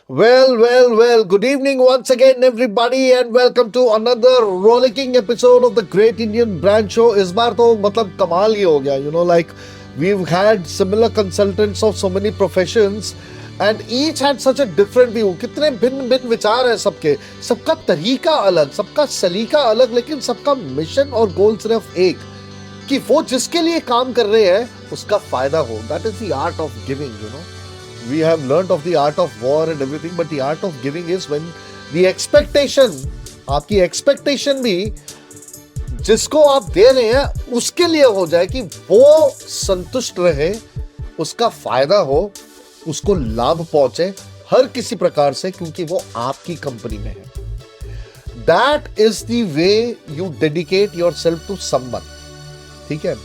Well. Good evening once again, everybody, and welcome to another rollicking episode of the Great Indian Brand Show. इस बार तो मतलब कमाल ही हो गया, like we've had similar consultants of so many professions, and each had such a different view. कितने भिन्न भिन्न विचार हैं सबके, सबका तरीका अलग, सबका सलीका अलग, लेकिन सबका मिशन और गोल सिर्फ एक कि वो जिसके लिए काम कर रहे हैं उसका फायदा हो. That is the art of giving. We have learnt of the art of war and everything, but the art of giving is when the expectation, आपकी expectation भी जिसको आप दे रहे हैं उसके लिए हो जाए कि वो संतुष्ट रहे, उसका फायदा हो, उसको लाभ पहुंचे हर किसी प्रकार से, क्योंकि वो आपकी कंपनी में है. That is the way you dedicate yourself to someone. ठीक है.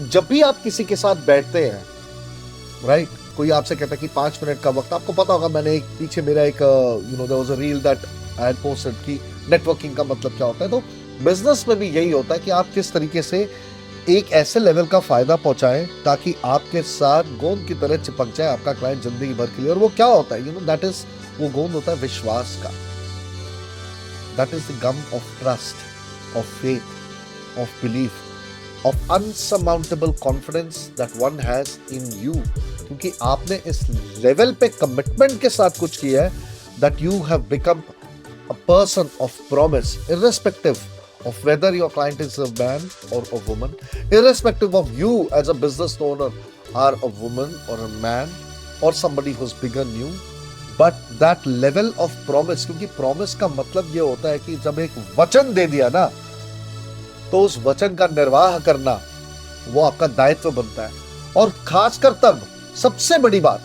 जब भी आप किसी के साथ बैठते हैं, राइट, कोई आपसे कहता है कि 5 मिनट का वक्त, आपको पता होगा, मैंने पीछे मेरा एक there was a reel that I had posted कि नेटवर्किंग का मतलब क्या होता है. तो बिजनेस में भी यही होता है कि आप किस तरीके से एक ऐसे लेवल का फायदा पहुंचाएं ताकि आपके साथ गोंद की तरह चिपक जाए आपका क्लाइंट जिंदगी भर के लिए. और वो क्या होता है, दैट इज, वो गोंद होता है विश्वास का. That is the gum of trust, of faith, of belief, of unsurmountable confidence that one has in you, क्योंकि आपने इस लेवल पे कमिटमेंट के साथ कुछ किया है, that you have become a person of promise, irrespective of whether your client is a man or a woman, irrespective of you as a business owner are a woman or a man or somebody who's bigger than you, but that level of promise, क्योंकि promise का मतलब ये होता है कि जब एक वचन दे दिया ना, तो उस वचन का निर्वाह करना वो आपका दायित्व बनता है. और खासकर तब सबसे बड़ी बात,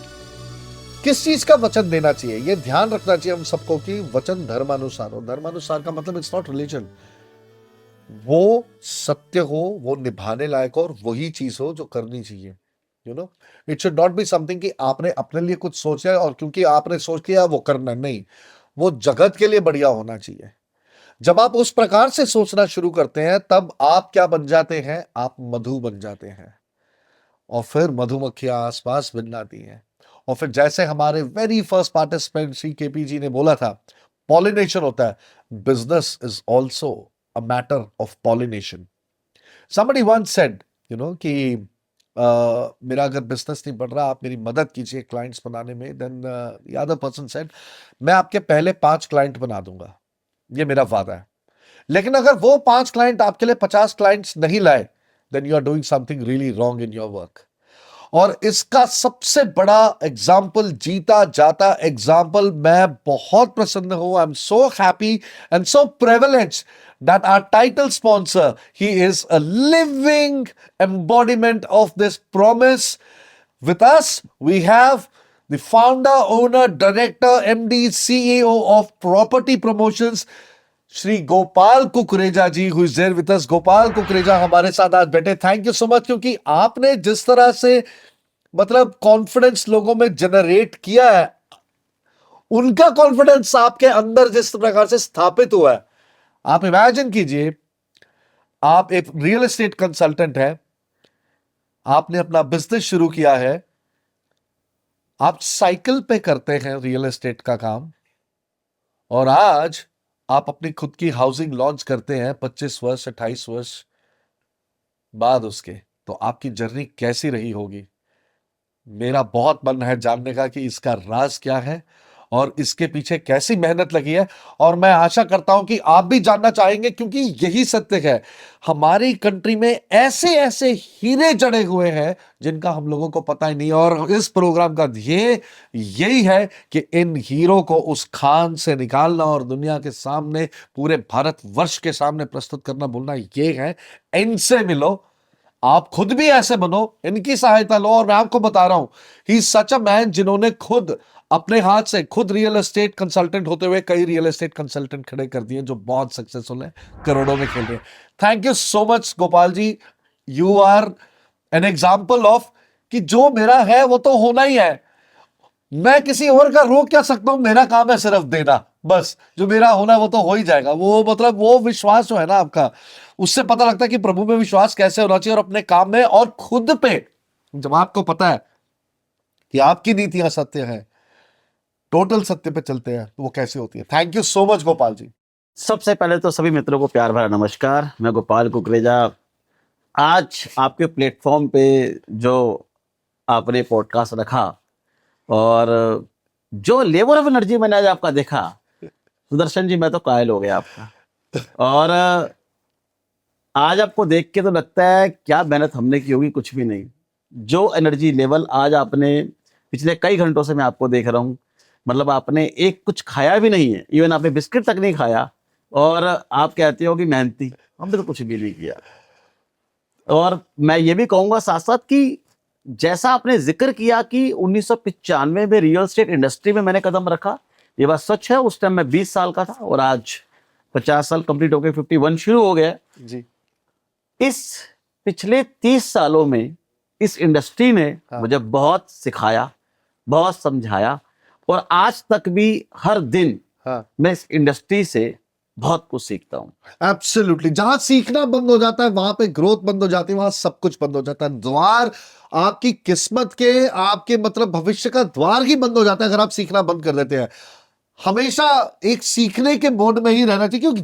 किस चीज का वचन देना चाहिए, ये ध्यान रखना चाहिए हम सबको कि वचन धर्मानुसार हो. धर्मानुसार का मतलब इट्स नॉट रिलीजन, वो सत्य हो, वो निभाने लायक हो, और वही चीज हो जो करनी चाहिए. It should not be something कि आपने अपने लिए कुछ सोचा और क्योंकि आपने सोच लिया वो करना नहीं, वो जगत के लिए बढ़िया होना चाहिए. जब आप उस प्रकार से सोचना शुरू करते हैं तब आप क्या बन जाते हैं, आप मधु बन जाते हैं, और फिर मधुमक्खियां आसपास भिननाती हैं. और फिर जैसे हमारे very first participant Shri KP ji ने बोला था, पॉलिनेशन होता है. Business is also a matter of pollination. somebody once said कि मेरा अगर बिजनेस नहीं बढ़ रहा, आप मेरी मदद कीजिए क्लाइंट्स बनाने में. Then the other person said, मैं आपके पहले 5 क्लाइंट बना दूंगा, ये मेरा वादा है. लेकिन अगर वो 5 क्लाइंट आपके लिए 50 क्लाइंट्स नहीं लाए, then you are doing something really wrong in your work. और इसका सबसे बड़ा एग्जाम्पल, जीता जाता एग्जाम्पल, मैं बहुत प्रसन्न हूं. I am so happy and so privileged that our title sponsor, he is a living embodiment of this promise. With us we have the founder, owner, director, MD, CEO of Property Promotions, Shri Gopal Kukreja ji, who is there with us. Gopal Kukreja हमारे साथ आज बैठे. Thank you so much, क्योंकि आपने जिस तरह से मतलब कॉन्फिडेंस लोगों में जनरेट किया है, उनका कॉन्फिडेंस आपके अंदर जिस प्रकार से स्थापित हुआ है, आप इमेजिन कीजिए, आप एक रियल एस्टेट कंसल्टेंट है, आपने अपना बिजनेस शुरू किया है, आप साइकिल पे करते हैं रियल एस्टेट का काम, और आज आप अपनी खुद की हाउसिंग लॉन्च करते हैं 25 वर्ष 28 वर्ष बाद उसके. तो आपकी जर्नी कैसी रही होगी, मेरा बहुत मन है जानने का कि इसका राज क्या है और इसके पीछे कैसी मेहनत लगी है. और मैं आशा करता हूं कि आप भी जानना चाहेंगे, क्योंकि यही सत्य है. हमारी कंट्री में ऐसे ऐसे हीरे जड़े हुए हैं जिनका हम लोगों को पता ही नहीं. और इस प्रोग्राम का ध्येय यही है कि इन हीरो को उस खान से निकालना और दुनिया के सामने, पूरे भारतवर्ष के सामने प्रस्तुत करना. बोलना ये है, इनसे मिलो, आप खुद भी ऐसे बनो, इनकी सहायता लो. और मैं आपको बता रहा हूं, he is such a man जिन्होंने खुद अपने हाथ से खुद रियल एस्टेट कंसल्टेंट होते हुए कई रियल एस्टेट कंसल्टेंट खड़े कर दिए जो बहुत सक्सेसफुल हैं, करोड़ों में खेल रहे हैं. Thank you so much Gopal ji, you are an example of कि जो मेरा है वो तो होना ही है. मैं किसी और का रोक क्या सकता हूं, मेरा काम है सिर्फ देना, बस. जो मेरा होना वो तो हो ही जाएगा. वो मतलब वो विश्वास जो है ना आपका, उससे पता लगता है कि प्रभु में विश्वास कैसे होना चाहिए, और अपने काम में और खुद पे. जब आपको पता है कि आपकी नीतियां सत्य है, टोटल सत्य पे चलते हैं तो वो कैसे होती है। Thank you so much Gopal ji. सबसे पहले तो सभी मित्रों को प्यार भरा नमस्कार। मैं गोपाल कुकरेजा। आज आपके प्लेटफॉर्म पे जो आपने पॉडकास्ट रखा और जो लेवल ऑफ एनर्जी मैंने आज आपका देखा, सुदर्शन जी, मैं तो कायल हो गया आपका। और आज आपको देख के तो लगता है क्या मेहनत हमने की होगी, कुछ भी नहीं। जो एनर्जी लेवल आज आपने, पिछले कई घंटों से मैं आपको देख रहा हूँ, मतलब आपने एक कुछ खाया भी नहीं है, इवन आपने बिस्किट तक नहीं खाया, और आप कहते हो कि मेहनती। हमने तो कुछ भी नहीं किया। और मैं ये भी कहूंगा साथ साथ कि जैसा आपने जिक्र किया कि 1995 में रियल एस्टेट इंडस्ट्री में मैंने कदम रखा, ये बात सच है। उस टाइम मैं 20 साल का था और आज 50 साल कंप्लीट हो गए, 51 शुरू हो गया जी। इस पिछले 30 सालों में इस इंडस्ट्री ने मुझे बहुत सिखाया, बहुत समझाया, और आज तक भी हर दिन मैं इस इंडस्ट्री से बहुत कुछ सीखता हूँ। एब्सोल्युटली। जहां सीखना बंद हो जाता है वहां पे ग्रोथ बंद हो जाती है, वहां सब कुछ बंद हो जाता है। द्वार आपकी किस्मत के, आपके मतलब भविष्य का द्वार ही बंद हो जाता है अगर आप सीखना बंद कर देते हैं। हमेशा एक सीखने के मोड में ही रहना चाहिए, क्योंकि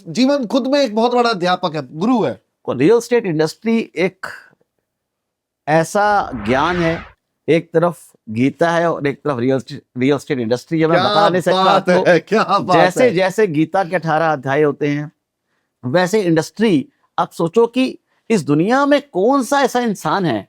जीवन खुद में एक बहुत बड़ा अध्यापक है, गुरु है। रियल एस्टेट इंडस्ट्री एक ऐसा ज्ञान है, एक तरफ गीता है और एक तरफ रियल एस्टेट इंडस्ट्री है। मैं बता नहीं सकता आपको। क्या बात जैसे है। जैसे गीता के 18 अध्याय होते हैं, वैसे इंडस्ट्री। आप सोचो कि इस दुनिया में कौन सा ऐसा इंसान है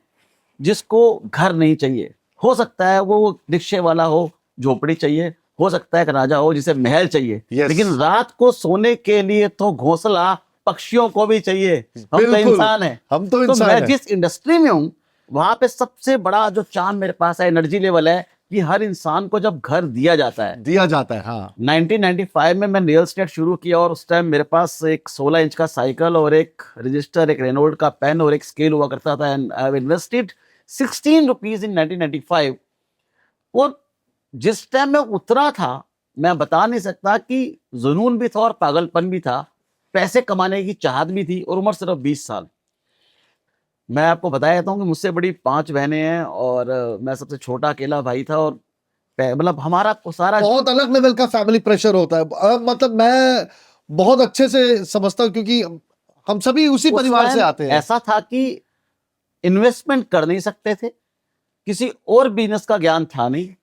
जिसको घर नहीं चाहिए। हो सकता है वो रिक्शे वाला हो, झोपड़ी चाहिए, हो सकता है एक राजा हो जिसे महल चाहिए, लेकिन रात को सोने के लिए तो घोंसला पक्षियों को भी चाहिए। हम तो इंसान हैं। हम तो इंसान मैं जिस इंडस्ट्री में हूं, वहां पे सबसे बड़ा जो चार्म मेरे पास है, एनर्जी लेवल है, कि हर इंसान को जब घर दिया जाता है। हाँ। 1995 में मैंने रियल एस्टेट शुरू किया और उस टाइम मेरे पास एक 16 इंच का साइकिल और एक रजिस्टर, एक रेनोल्ड का पेन और एक स्केल हुआ करता था। And I invested 16 rupees in 1995। और जिस टाइम मैं उतरा था, मैं बता नहीं सकता कि जुनून भी था और पागलपन भी था, पैसे कमाने की चाहत भी थी, और उम्र सिर्फ 20 साल। मैं आपको बताया था कि मुझसे बड़ी 5 बहनें हैं और मैं सबसे छोटा अकेला भाई था। और मतलब हमारा सारा बहुत अलग लेवल का फैमिली प्रेशर होता है। मतलब मैं बहुत अच्छे से समझता हूँ, क्योंकि हम सभी उसी परिवार से आते हैं। ऐसा था कि इन्वेस्टमेंट कर नहीं सकते थे, किसी और बिजनेस का ज्ञान था नहीं।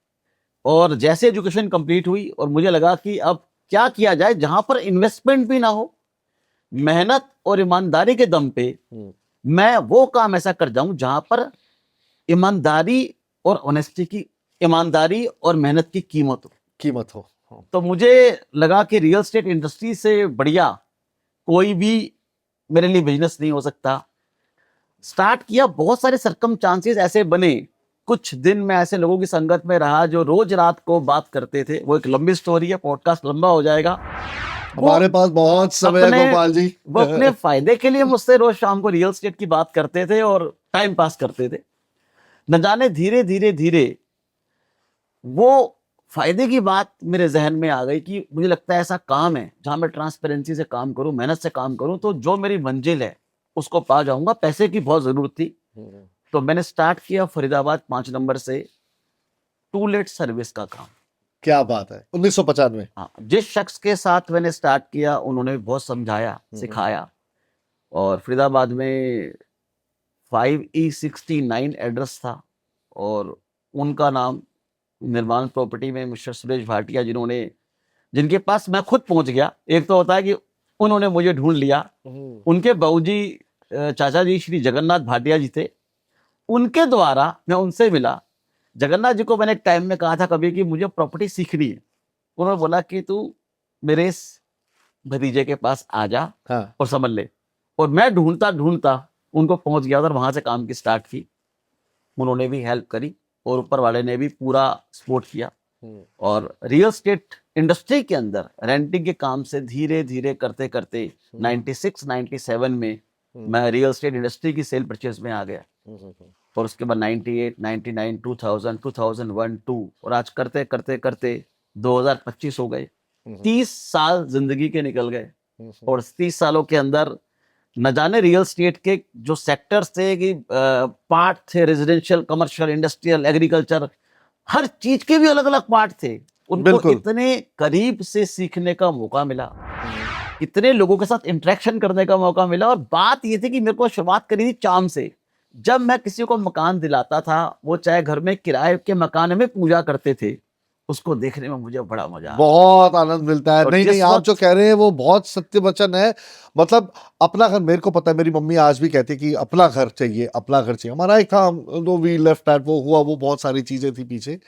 और जैसे एजुकेशन कंप्लीट हुई और मुझे लगा कि अब क्या किया जाए जहां पर इन्वेस्टमेंट भी ना हो, मेहनत और ईमानदारी के दम पे मैं वो काम ऐसा कर जाऊं जहां पर ईमानदारी और ऑनेस्टी की, ईमानदारी और मेहनत की कीमत हो। तो मुझे लगा कि रियल एस्टेट इंडस्ट्री से बढ़िया कोई भी मेरे लिए बिजनेस नहीं हो सकता। स्टार्ट किया, बहुत सारे सर्कमस्टांसेस ऐसे बने। कुछ दिन मैं ऐसे लोगों की संगत में रहा जो रोज रात को बात करते थे। वो एक लंबी स्टोरी है, पॉडकास्ट लंबा हो जाएगा। हमारे पास बहुत समय है गोपाल जी। वो अपने फायदे के लिए मुझसे रोज शाम को रियल एस्टेट की बात करते थे और टाइम पास करते थे। न जाने धीरे धीरे धीरे वो फायदे की बात मेरे जहन में आ गई कि मुझे लगता है ऐसा काम है जहां मैं ट्रांसपेरेंसी से काम करूं, मेहनत से काम करूं, तो जो मेरी मंजिल है उसको पा जाऊंगा। पैसे की बहुत जरूरत थी, तो मैंने स्टार्ट किया फरीदाबाद 5 नंबर से टूलेट सर्विस का काम। क्या बात है। 1995। हाँ, जिस शख्स के साथ मैंने स्टार्ट किया उन्होंने बहुत समझाया, सिखाया। और फरीदाबाद में 5E69 एड्रेस था, और उनका नाम निर्माण प्रॉपर्टी में मिस्टर सुरेश भाटिया, जिनके पास मैं खुद पहुंच गया। एक तो होता है कि उन्होंने मुझे ढूंढ लिया। उनके बाबूजी चाचा जी श्री जगन्नाथ भाटिया जी थे, उनके द्वारा मैं उनसे मिला। जगन्नाथ जी को मैंने एक टाइम में कहा था कभी कि मुझे प्रॉपर्टी सीखनी है। उन्होंने बोला कि तू मेरे इस भतीजे के पास आ जा और समझ ले। और मैं ढूंढता ढूंढता उनको पहुंच गया और वहां से काम की स्टार्ट की। उन्होंने भी हेल्प करी और ऊपर वाले ने भी पूरा सपोर्ट किया। और रियल एस्टेट इंडस्ट्री के अंदर रेंटिंग के काम से धीरे धीरे करते करते 96-97 में मैं रियल एस्टेट इंडस्ट्री की सेल परचेज में आ गया। और उसके बाद 98, 99, 2000, 2001, 2, और आज करते करते करते 2025 हो गए। 30 साल जिंदगी के निकल गए। और 30 सालों के अंदर न जाने रियल एस्टेट के जो सेक्टर्स थे कि पार्ट थे, रेजिडेंशियल, कमर्शियल, इंडस्ट्रियल, एग्रीकल्चर, हर चीज के भी अलग अलग पार्ट थे। उनको बिल्कुल। इतने करीब से सीखने का मौका मिला, इतने लोगों के साथ इंटरेक्शन करने का मौका मिला। और बात ये थी कि मेरे को शुरुआत करी थी चाम से। जब मैं किसी को मकान दिलाता था, वो चाहे घर में किराए के मकान में पूजा करते थे, उसको देखने में मुझे बड़ा मजा आता। बहुत आनंद मिलता है। और नहीं जिस नहीं, आप वक्त जो कह रहे हैं वो बहुत सत्य वचन है। मतलब अपना घर, मेरे को पता है, मेरी मम्मी आज भी कहती है कि अपना घर चाहिए, अपना घर चाहिए। हमारा एक था, दो वी लेफ्ट दैट, वो हुआ, वो बहुत सारी चीजें थी पीछे।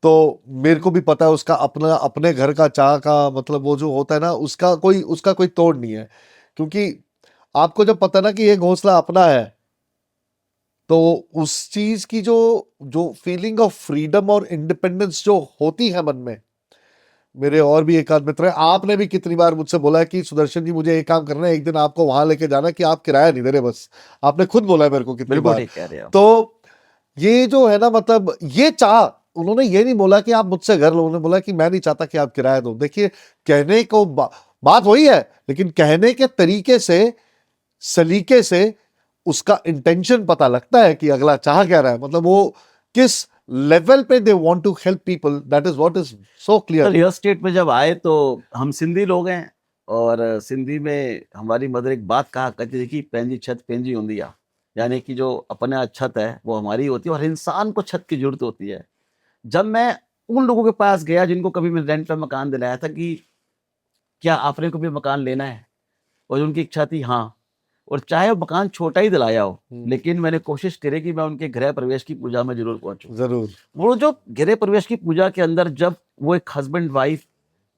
तो मेरे को भी पता है उसका अपना, अपने घर का चाह का मतलब वो जो होता है ना, उसका कोई तोड़ नहीं है। क्योंकि आपको जब पता ना कि ये घोंसला अपना है, तो उस चीज की जो जो फीलिंग ऑफ फ्रीडम और इंडिपेंडेंस जो होती है मन में। मेरे और भी एक आध मित्र हैं, आपने भी कितनी बार मुझसे बोला है कि सुदर्शन जी मुझे एक काम करना है, एक दिन आपको वहां लेके जाना कि आप किराया नहीं दे रहे, बस। आपने खुद बोला है मेरे को कितनी बिल्कुल बार। ठीक कह रहे हो। तो ये जो है ना, मतलब ये चाह, उन्होंने ये नहीं बोला कि आप मुझसे घर लो, उन्होंने बोला कि मैं नहीं चाहता कि आप किराया दो। देखिए, कहने को बात वही है, लेकिन कहने के तरीके से, सलीके से उसका इंटेंशन पता लगता है कि अगला चाह क्या रहा है, मतलब वो किस लेवल पे they want to help people. That is what is so तो क्लियर। रियल स्टेट में जब आए तो हम सिंधी लोग हैं, और सिंधी में हमारी मदर एक बात कहा करती थी कि पंहिंजी छत पंहिंजी हूंदी आहे। यानी कि जो अपना छत है वो हमारी होती है, और इंसान को छत की जरूरत होती है। जब मैं उन लोगों के पास गया जिनको कभी मैंने रेंट पे मकान दिलाया था कि क्या आपने कभी मकान लेना है, और उनकी इच्छा थी हाँ, और चाहे वो मकान छोटा ही दिलाया हो, लेकिन मैंने कोशिश करी कि मैं उनके गृह प्रवेश की पूजा में जरूर पहुंचूं। जरूर। वो जो गृह प्रवेश की पूजा के अंदर जब वो एक हस्बैंड वाइफ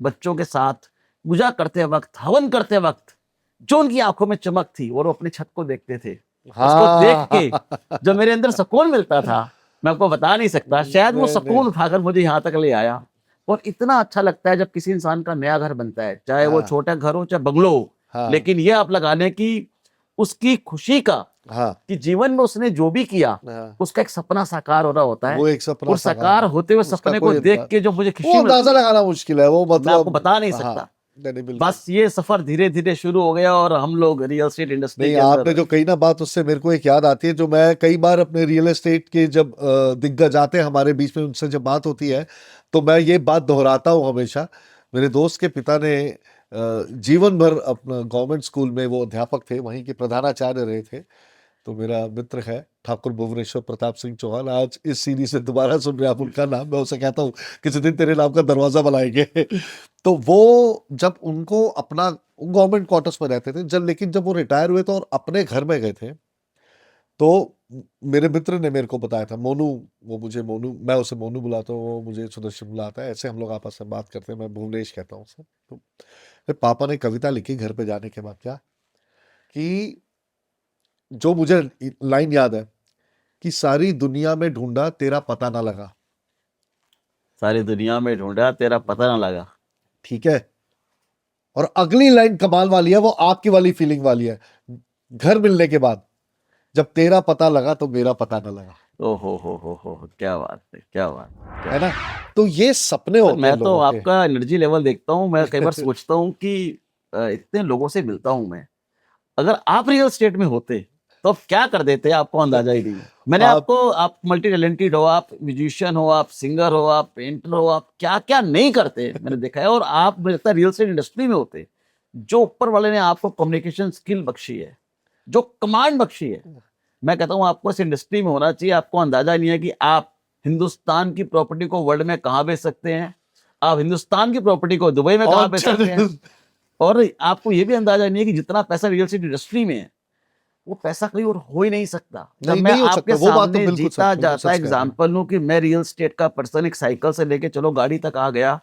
बच्चों के साथ पूजा करते वक्त, हवन करते वक्त, जो उनकी आंखों में चमक थी, और वो अपनी छत को देखते थे, उसको देख के जो मेरे अंदर सुकून मिलता था, मैं आपको बता नहीं सकता। शायद वो नहीं, सुकून उठाकर मुझे यहाँ तक ले आया। और इतना अच्छा लगता है जब किसी इंसान का नया घर बनता है, चाहे वो हाँ। छोटा घर हो चाहे बंगलो हो, हाँ। लेकिन ये आप लगा लें कि उसकी खुशी का, हाँ। कि जीवन में उसने जो भी किया हाँ। उसका एक सपना साकार हो रहा होता है। वो एक सपना और साकार होते हुए उसका सपने को कोई देख अंदाज, के जो मुझे वो खुशी मिलती अंदाजा है, लगाना मुश्किल है, वो मैं आपको मतलब। बता नहीं हाँ। सकता। नहीं नहीं, बिल्कुल। बस ये सफर धीरे धीरे शुरू हो गया, और हम लोग रियल एस्टेट इंडस्ट्री नहीं, के आपने अंदर। जो कही ना बात, उससे मेरे को एक याद आती है। जो मैं कई बार अपने रियल एस्टेट के जब दिग्गज आते हैं हमारे बीच में, उनसे जब बात होती है, तो मैं ये बात दोहराता हूँ हमेशा। मेरे दोस्त के पिता ने जीवन भर अपना गवर्नमेंट स्कूल में, वो अध्यापक थे, वहीं के प्रधानाचार्य रहे थे। तो मेरा मित्र है ठाकुर भुवनेश्वर प्रताप सिंह चौहान, आज इस सीरीज से दोबारा सुन रहे आप उनका नाम, मैं उसे कहता हूँ किसी दिन तेरे नाम का दरवाजा बनाएंगे। तो वो जब उनको अपना, गवर्नमेंट क्वार्टर्स में रहते थे जब, लेकिन जब वो रिटायर हुए तो और अपने घर में गए थे, तो मेरे मित्र ने मेरे को बताया था, मोनू, वो मुझे मोनू, मैं उसे मोनू बुलाता हूँ, वो मुझे सुदर्शन बुलाता है, ऐसे हम लोग आपस में बात करते हैं, मैं भुवनेश कहता हूँ उसे। तो फिर पापा ने कविता लिखी घर पे जाने के बाद, क्या कि, जो मुझे लाइन याद है कि सारी दुनिया में ढूंढा तेरा पता ना लगा। सारी दुनिया में ढूंढा तेरा पता ना लगा। ठीक है। और अगली लाइन कमाल वाली है, वो आपकी वाली फीलिंग वाली है, घर मिलने के बाद, जब तेरा पता लगा तो मेरा पता ना लगा। ओ हो, क्या बात है, क्या बात है ना। तो ये सपने है। होते हैं मैं तो लोगों के। आपका एनर्जी लेवल देखता हूँ, मैं कई बार सोचता हूँ कि इतने लोगों से मिलता हूँ मैं, अगर आप रियल स्टेट में होते तो आप क्या कर देते, आपको अंदाजा ही नहीं है। मैंने आप आपको, आप मल्टी टैलेंटेड हो, आप म्यूजिशियन हो, आप सिंगर हो, आप पेंटर हो, आप क्या क्या नहीं करते मैंने देखा है। और आप, मुझे लगता है रियल स्टेट इंडस्ट्री में होते, जो ऊपर वाले ने आपको कम्युनिकेशन स्किल बख्शी है, जो कमांड बख्शी है, मैं कहता हूँ आपको इस इंडस्ट्री में होना चाहिए। आपको अंदाजा नहीं है कि आप हिंदुस्तान की प्रॉपर्टी को वर्ल्ड में कहाँ बेच सकते हैं, आप हिंदुस्तान की प्रॉपर्टी को दुबई में कहाँ और बेच सकते हैं। और आपको ये भी अंदाजा नहीं है कि जितना पैसा रियल एस्टेट इंडस्ट्री में है, वो पैसा कहीं और हो ही नहीं सकता। जब नहीं, मैं नहीं हो आपके सकता, वो बात तो सामने बिल्कुल जीता बिल्कुल जाता सच कह रहे हैं। एग्जाम्पल हूँ कि मैं रियल एस्टेट का पर्सन, एक साइकिल से लेके चलो गाड़ी तक आ गया,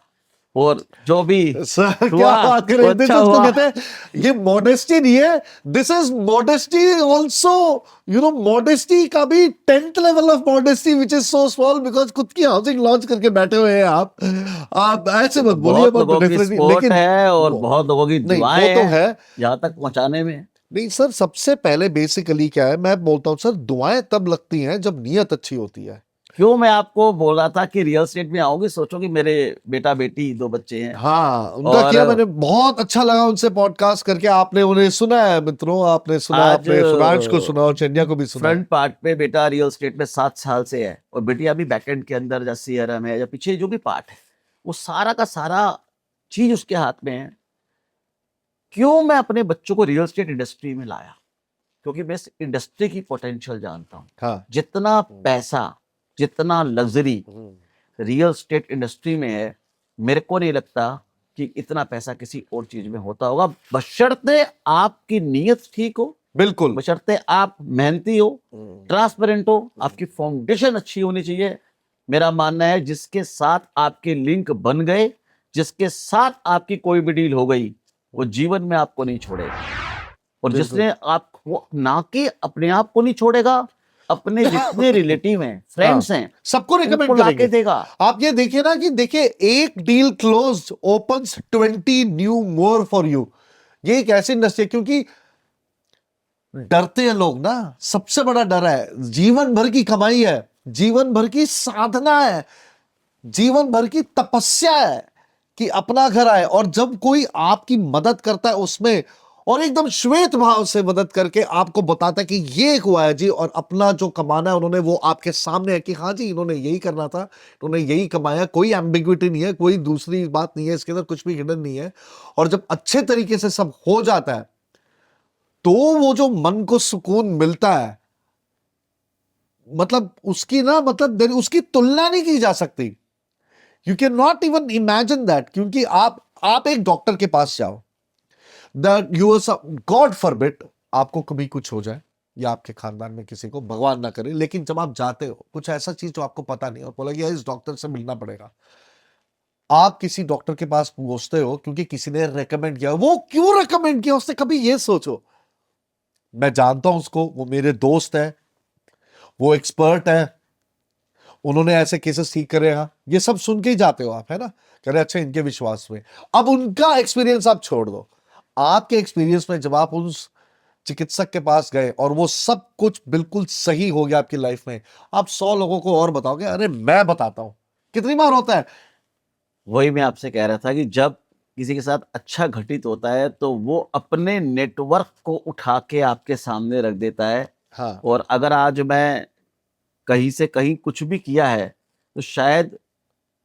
और जो भी सर क्या हुआ बात कर वो रहे हैं, अच्छा उसको हुआ। कहते हैं, ये मॉडेस्टी नहीं है, this is modesty also. You know, modesty का भी 10th level of modesty which is so small, because खुद की हाउसिंग लॉन्च करके बैठे हुए हैं आप ऐसे मत बोलिए, बहुत बट लोगों की डेफिनेटली, सपोर्ट लेकिन है, और बहुत लोगों की नहीं, वो दुआएं तो हैं है। यहाँ तक पहुंचाने में। नहीं सर, सबसे पहले बेसिकली क्या है, मैं बोलता हूँ सर, दुआएं तब लगती हैं जब नीयत अच्छी होती है। क्यों मैं आपको बोल रहा था कि रियल एस्टेट में आओगे, सोचो कि मेरे बेटा बेटी 2 बच्चे हैं हाँ, उनका और किया मैंने, बहुत अच्छा लगा उनसे पॉडकास्ट करके। आपने उन्हें सुना है मित्रों, आपने सुना, आज आपने सुनांश को सुना और चंद्या को भी सुना है। फ्रंट पार्ट पे बेटा रियल एस्टेट में 7 साल से है और बेटिया भी बैकएंड के अंदर या सीआरएम है या पीछे जो भी पार्ट है वो सारा का सारा चीज उसके हाथ में है। क्यों मैं अपने बच्चों को रियल एस्टेट इंडस्ट्री में लाया? क्योंकि मैं इस इंडस्ट्री की पोटेंशियल जानता हूँ। हाँ, जितना पैसा, जितना लग्जरी रियल एस्टेट इंडस्ट्री में है, मेरे को नहीं लगता कि इतना पैसा किसी और चीज में होता होगा, बशर्ते आपकी नीयत ठीक हो, बिल्कुल। बशर्ते आप मेहनती हो, ट्रांसपेरेंट हो, आपकी फाउंडेशन अच्छी होनी चाहिए। मेरा मानना है जिसके साथ आपके लिंक बन गए, जिसके साथ आपकी कोई भी डील हो गई, वो जीवन में आपको नहीं छोड़ेगा। और बिल्कुल। जिसने आपको ना कि अपने आप को नहीं छोड़ेगा, अपने जितने रिलेटिव हैं, फ्रेंड्स हैं, सबको रिकमेंड उनको लाके करेंगे। देगा। आप ये देखिए ना कि देखिए, एक deal closed opens 20 new more for you. ये एक ऐसी इंडस्ट्री है, क्योंकि डरते हैं लोग ना, सबसे बड़ा डर है, जीवन भर की कमाई है, जीवन भर की साधना है, जीवन भर की तपस्या है कि अपना घर आए। और जब कोई आपकी मदद करता है उसमें, और एकदम श्वेत भाव से मदद करके आपको बताता है कि ये हुआ है जी, और अपना जो कमाना है उन्होंने वो आपके सामने है कि हाँ जी इन्होंने यही करना था, इन्होंने यही कमाया, कोई एम्बिग्विटी नहीं है, कोई दूसरी बात नहीं है इसके अंदर, कुछ भी हिडन नहीं है। और जब अच्छे तरीके से सब हो जाता है तो वो जो मन को सुकून मिलता है, मतलब उसकी ना, मतलब उसकी तुलना नहीं की जा सकती। You can not even imagine that. क्योंकि आप एक डॉक्टर के पास जाओ, दैट यू गॉड फॉरबिड आपको कभी कुछ हो जाए या आपके खानदान में किसी को, भगवान ना करे, लेकिन जब आप जाते हो कुछ ऐसा चीज जो आपको पता नहीं और बोला कि इस डॉक्टर से मिलना पड़ेगा, आप किसी डॉक्टर के पास पहुंचते हो क्योंकि किसी ने रेकमेंड किया। वो क्यों रेकमेंड किया उसने कभी ये सोचो। मैं जानता हूं उसको, वो मेरे दोस्त है, वो एक्सपर्ट है, उन्होंने ऐसे केसेस ठीक करेगा, ये सब सुन के ही जाते हो आप, है ना, कह रहे अच्छा इनके विश्वास में। अब उनका एक्सपीरियंस आप छोड़ दो, आपके एक्सपीरियंस में जब आप उस चिकित्सक के पास गए और वो सब कुछ बिल्कुल सही हो गया आपकी लाइफ में, आप 100 लोगों को और बताओगे। अरे मैं बताता हूं, कितनी बार होता है। वही मैं आपसे कह रहा था कि जब किसी के साथ अच्छा घटित होता है तो वो अपने नेटवर्क को उठा के आपके सामने रख देता है। हाँ, और अगर आज मैं कहीं से कहीं कुछ भी किया है तो शायद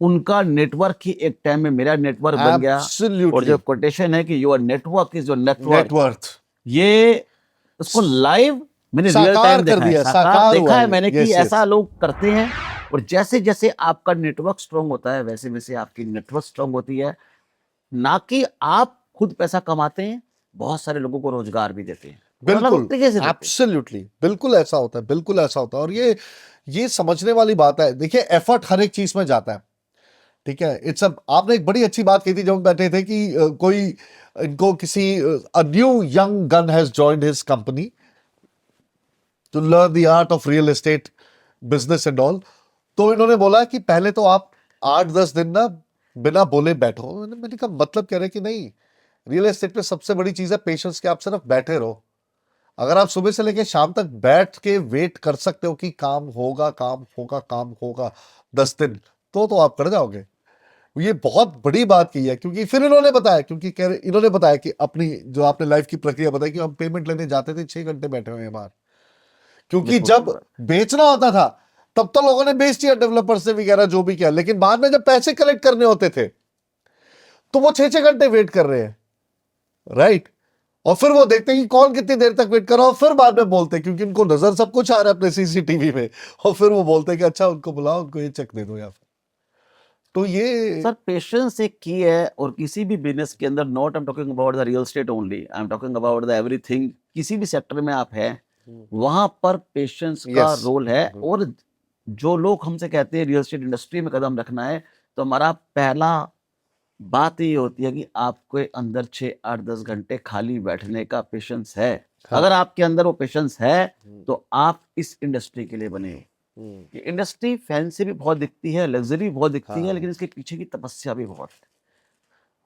उनका नेटवर्क ही एक टाइम में मेरा नेटवर्क बन गया। और एब्सोल्युटली। जो कोटेशन है कि your network is your network, net worth ये उसको लाइव मैंने रियल साकार टाइम कर देखा है, दिया, साकार साकार देखा हुआ है ये। मैंने कि यस, ऐसा यस। लोग करते हैं। और जैसे जैसे आपका नेटवर्क स्ट्रांग होता है वैसे वैसे आपकी नेटवर्क स्ट्रांग होती है। ना कि आप खुद पैसा कमाते हैं, बहुत सारे लोगों को रोजगार भी देते हैं, और अलग बिल्कुल, तरीके से देते हैं। एब्सोल्युटली, बिल्कुल ऐसा होता है, बिल्कुल ऐसा होता है। और ये समझने वाली बात है। देखिए, एफर्ट हर एक चीज में जाता है, ठीक है। इट्स आपने एक बड़ी अच्छी बात कही थी जब हम बैठे थे कि कोई इनको किसी new young gun has joined his company to learn the art of real estate business and all. तो इन्होंने बोला कि पहले तो आप 8-10 दिन ना बिना बोले बैठो। मैंने कहा मतलब कह रहे कि नहीं, रियल एस्टेट पे सबसे बड़ी चीज है पेशेंस, के आप सिर्फ बैठे रहो। अगर आप सुबह से लेकर शाम तक बैठ के वेट कर सकते हो कि काम होगा, काम होगा, काम होगा 10 दिन, तो आप कर जाओगे। ये बहुत बड़ी बात की है। क्योंकि फिर इन्होंने बताया, क्योंकि कह रहे इन्होंने बताया कि अपनी जो आपने लाइफ की प्रक्रिया बताई कि हम पेमेंट लेने जाते थे 6 घंटे बैठे हुए हैं बाहर, क्योंकि बिल्कुल जब सही बात। बेचना होता था तब तो लोगों ने बेच दिया, डेवलपर से वगैरह जो भी किया, लेकिन बाद में जब पैसे कलेक्ट करने होते थे तो वो 6-6 घंटे वेट कर रहे हैं, राइट। और फिर वो देखते हैं कि कौन कितनी देर तक वेट कर रहा है, और फिर बाद में बोलते हैं, क्योंकि उनको नजर सब कुछ आ रहा है अपने सीसीटीवी में, और फिर वो बोलते हैं कि अच्छा उनको बुलाओ, उनको ये चेक दे दो या फिर। तो ये सर पेशेंस एक की है। और किसी भी बिजनेस के अंदर, not I am talking about the real estate only, I am talking about the everything, किसी भी सेक्टर में आप हैं वहां पर पेशेंस का यस, रोल है। और जो लोग हमसे कहते हैं रियल एस्टेट इंडस्ट्री में कदम रखना है, तो हमारा पहला बात ये होती है कि आपके अंदर 6-8-10 घंटे खाली बैठने का पेशेंस है। हाँ। अगर आपके अंदर वो पेशेंस है तो आप इस इंडस्ट्री के लिए बने हो। ये इंडस्ट्री फैंसी भी बहुत दिखती है, लग्जरी भी बहुत दिखती है, हाँ। लेकिन इसके पीछे की तपस्या भी बहुत है।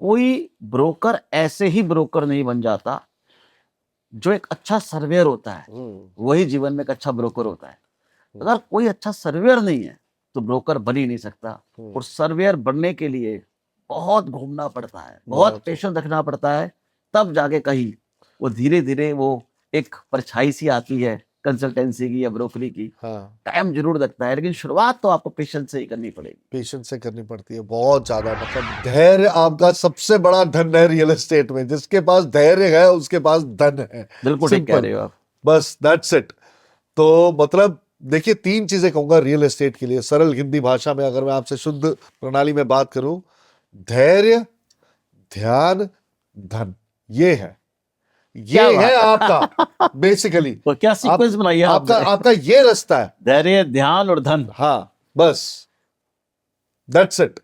कोई ब्रोकर ऐसे ही ब्रोकर नहीं बन जाता। जो एक अच्छा सर्वेयर होता है वही जीवन में एक अच्छा ब्रोकर होता है। अगर कोई अच्छा सर्वेयर नहीं है तो ब्रोकर बन ही नहीं सकता। हम्म। और सर्वेयर बनने के लिए बहुत घूमना पड़ता है, बहुत बहुत। पेशेंस रखना पड़ता है, तब जाके कहीं वो धीरे धीरे वो एक परछाई सी आती है कंसल्टेंसी की या ब्रोकरी की। हाँ, टाइम जरूर लगता है, लेकिन शुरुआत तो आपको पेशेंस से ही करनी पड़ेगी। पेशेंस से करनी पड़ती है बहुत ज्यादा। मतलब धैर्य आपका सबसे बड़ा धन है रियल एस्टेट में। जिसके पास धैर्य है उसके पास धन है। बिल्कुल ठीक कह सिंपल, रहे हो आप। बस दैट्स इट। तो मतलब देखिए, 3 चीजें कहूंगा रियल एस्टेट के लिए सरल हिंदी भाषा में, अगर मैं आपसे शुद्ध प्रणाली में बात करूं। धैर्य, ध्यान, धन, ये है, क्या ये है बात है। आपका बेसिकली। तो क्या सीक्वेंस बनाई है आपका आपने? आपका ये रास्ता है। धैर्य, ध्यान और धन। हाँ, बस दैट्स इट,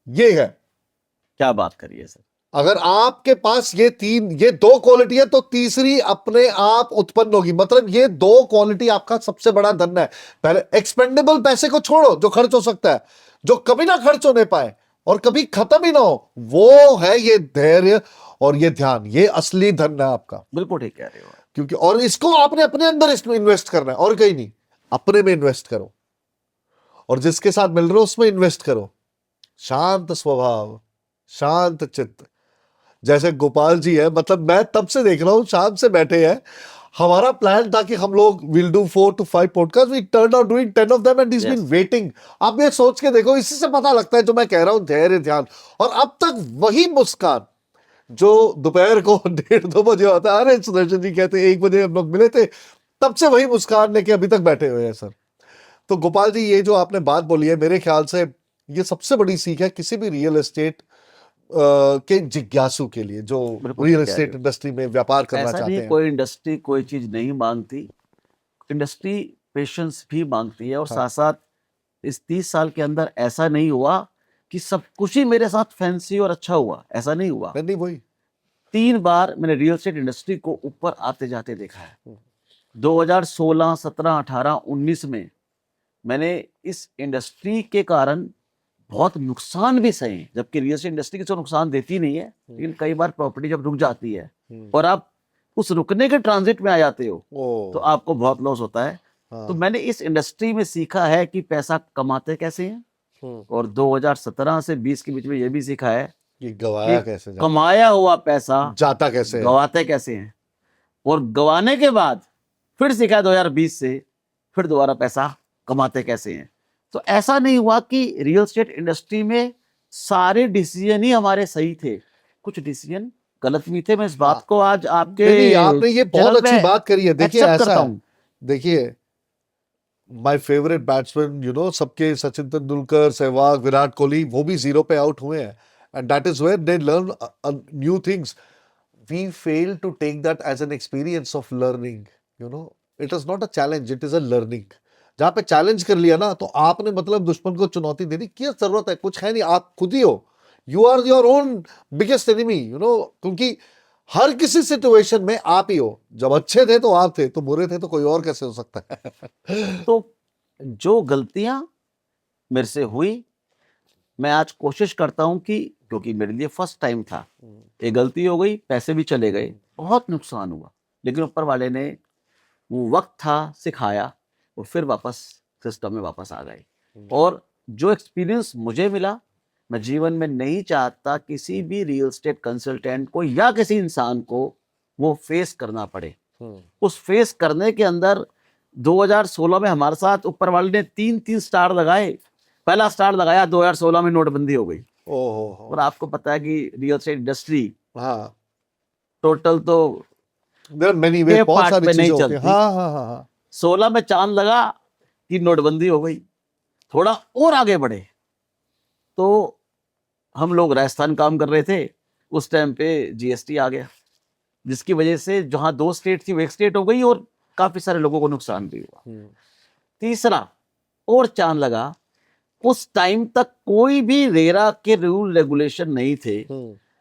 ये है। क्या बात करिए सर। अगर आपके पास ये 2 क्वालिटी है तो तीसरी अपने आप उत्पन्न होगी। मतलब ये 2 क्वालिटी आपका सबसे बड़ा धन है। पहले एक्सपेंडेबल पैसे को छोड़ो जो खर्च हो सकता है, जो कभी ना खर्च होने पाए और कभी खत्म ही ना हो, वो है ये धैर्य और ये ध्यान। ये असली धन है आपका। बिल्कुल ठीक कह रहे हो आप। क्योंकि और इसको आपने अपने अंदर इसमें इन्वेस्ट करना है और कहीं नहीं। अपने में इन्वेस्ट करो और जिसके साथ मिल रहे हो उसमें इन्वेस्ट करो। शांत स्वभाव, शांत चित्त, जैसे गोपाल जी है। मतलब मैं तब से देख रहा हूं, शाम से बैठे हैं। हमारा प्लान था कि हम लोग will do 4 to 5 podcast, we turn out doing 10 of them and is been Yes. Waiting. आप ये सोच के देखो, इसी से पता लगता है जो मैं कह रहा हूं, धैर्य, ध्यान। और अब तक वही मुस्कान जो दोपहर को 1:30-2 बजे होता है, अरे सुदर्शन जी कहते 1 बजे हम लोग मिले थे, तब से वही मुस्कान लेके अभी तक बैठे हुए हैं सर। तो गोपाल जी, ये जो आपने बात बोली है, मेरे ख्याल से ये सबसे बड़ी सीख है किसी भी रियल एस्टेट के जिज्ञासु के लिए, जो बिल्कुल रियल ठीक कह रहे एस्टेट इंडस्ट्री में व्यापार करना ऐसा चाहते नहीं है हैं। कोई इंडस्ट्री कोई चीज नहीं मांगती। इंडस्ट्री पेशेंस भी मांगती है। और हाँ। साथ साथ इस 30 साल के अंदर ऐसा नहीं हुआ कि सब कुछ ही मेरे साथ फैंसी और अच्छा हुआ। ऐसा नहीं हुआ। नहीं, वही। 3 बार मैंने रियल एस्टेट इंडस्ट्री को ऊपर आते जाते देखा है। 2016, 17, 18, 19 में मैंने इस इंडस्ट्री के कारण बहुत नुकसान भी सहे। जबकि रियल एस्टेट इंडस्ट्री किसी को नुकसान देती नहीं है, लेकिन कई बार प्रॉपर्टी जब रुक जाती है और आप उस रुकने के ट्रांजिट में आ जाते हो तो आपको बहुत लॉस होता है। तो मैंने इस इंडस्ट्री में सीखा है कि पैसा कमाते कैसे हैं। और 2017 से 20 के बीच में ये भी सीखा है ये गवाया कि कैसे जाता, कमाया हुआ पैसा जाता कैसे है। गवाते कैसे हैं। और गवाने के बाद फिर सीखा 2020 से, फिर दोबारा पैसा कमाते कैसे हैं। तो ऐसा नहीं हुआ कि रियल एस्टेट इंडस्ट्री में सारे डिसीजन ही हमारे सही थे, कुछ डिसीजन गलत भी थे। मैं इस बात को आज आपके नहीं, आपने ये बहुत चैनल अच्छी पे बात करी है। देखिए, accept ऐसा करता है, हूं। देखिए, माय फेवरेट बैट्समैन सबके सचिन तेंदुलकर, सहवाग, विराट कोहली, वो भी 0 पे आउट हुए हैं। And that is where they learn new things. We fail to take that as an experience of learning. It is not a challenge, it is a learning. जहां पे challenge कर लिया ना, तो आपने मतलब दुश्मन को चुनौती देनी क्या जरूरत है? कुछ है नहीं, आप खुद ही हो। You are your own biggest enemy, क्योंकि हर किसी सिचुएशन में आप ही हो। जब अच्छे थे तो आप थे, तो बुरे थे तो कोई और कैसे हो सकता है? तो जो गलतियां मेरे से हुई, मैं आज कोशिश करता हूं कि, क्योंकि मेरे लिए फर्स्ट टाइम था, ये गलती हो गई, पैसे भी चले गए, बहुत नुकसान हुआ, लेकिन ऊपर वाले ने वो वक्त था सिखाया और फिर वापस सिस्टम में वापस आ गए। और जो एक्सपीरियंस मुझे मिला, मैं जीवन में नहीं चाहता किसी भी रियल एस्टेट कंसल्टेंट को या किसी इंसान को वो फेस करना पड़े। उस फेस करने के अंदर 2016 में हमारे साथ ऊपर वाले ने 3-3 स्टार लगाए। पहला स्टार लगाया, 2016 में नोटबंदी हो गई। ओहो। और आपको पता है कि रियल एस्टेट इंडस्ट्री हाँ, टोटल तो देयर आर मेनी के वे, बहुत पार्ट सारी पे नहीं चीजें होती हैं। चलती। हाँ, हाँ, हाँ, हाँ। 16 में चांद लगा कि नोटबंदी हो गई। थोड़ा और आगे बढ़े तो हम लोग राजस्थान काम कर रहे थे, उस टाइम पे जीएसटी आ गया, जिसकी वजह से जहां 2 स्टेट थी वो 1 स्टेट हो गई और काफी सारे लोगों को नुकसान भी हुआ। तीसरा और चांद लगा, उस टाइम तक कोई भी रेरा के रूल रेगुलेशन नहीं थे।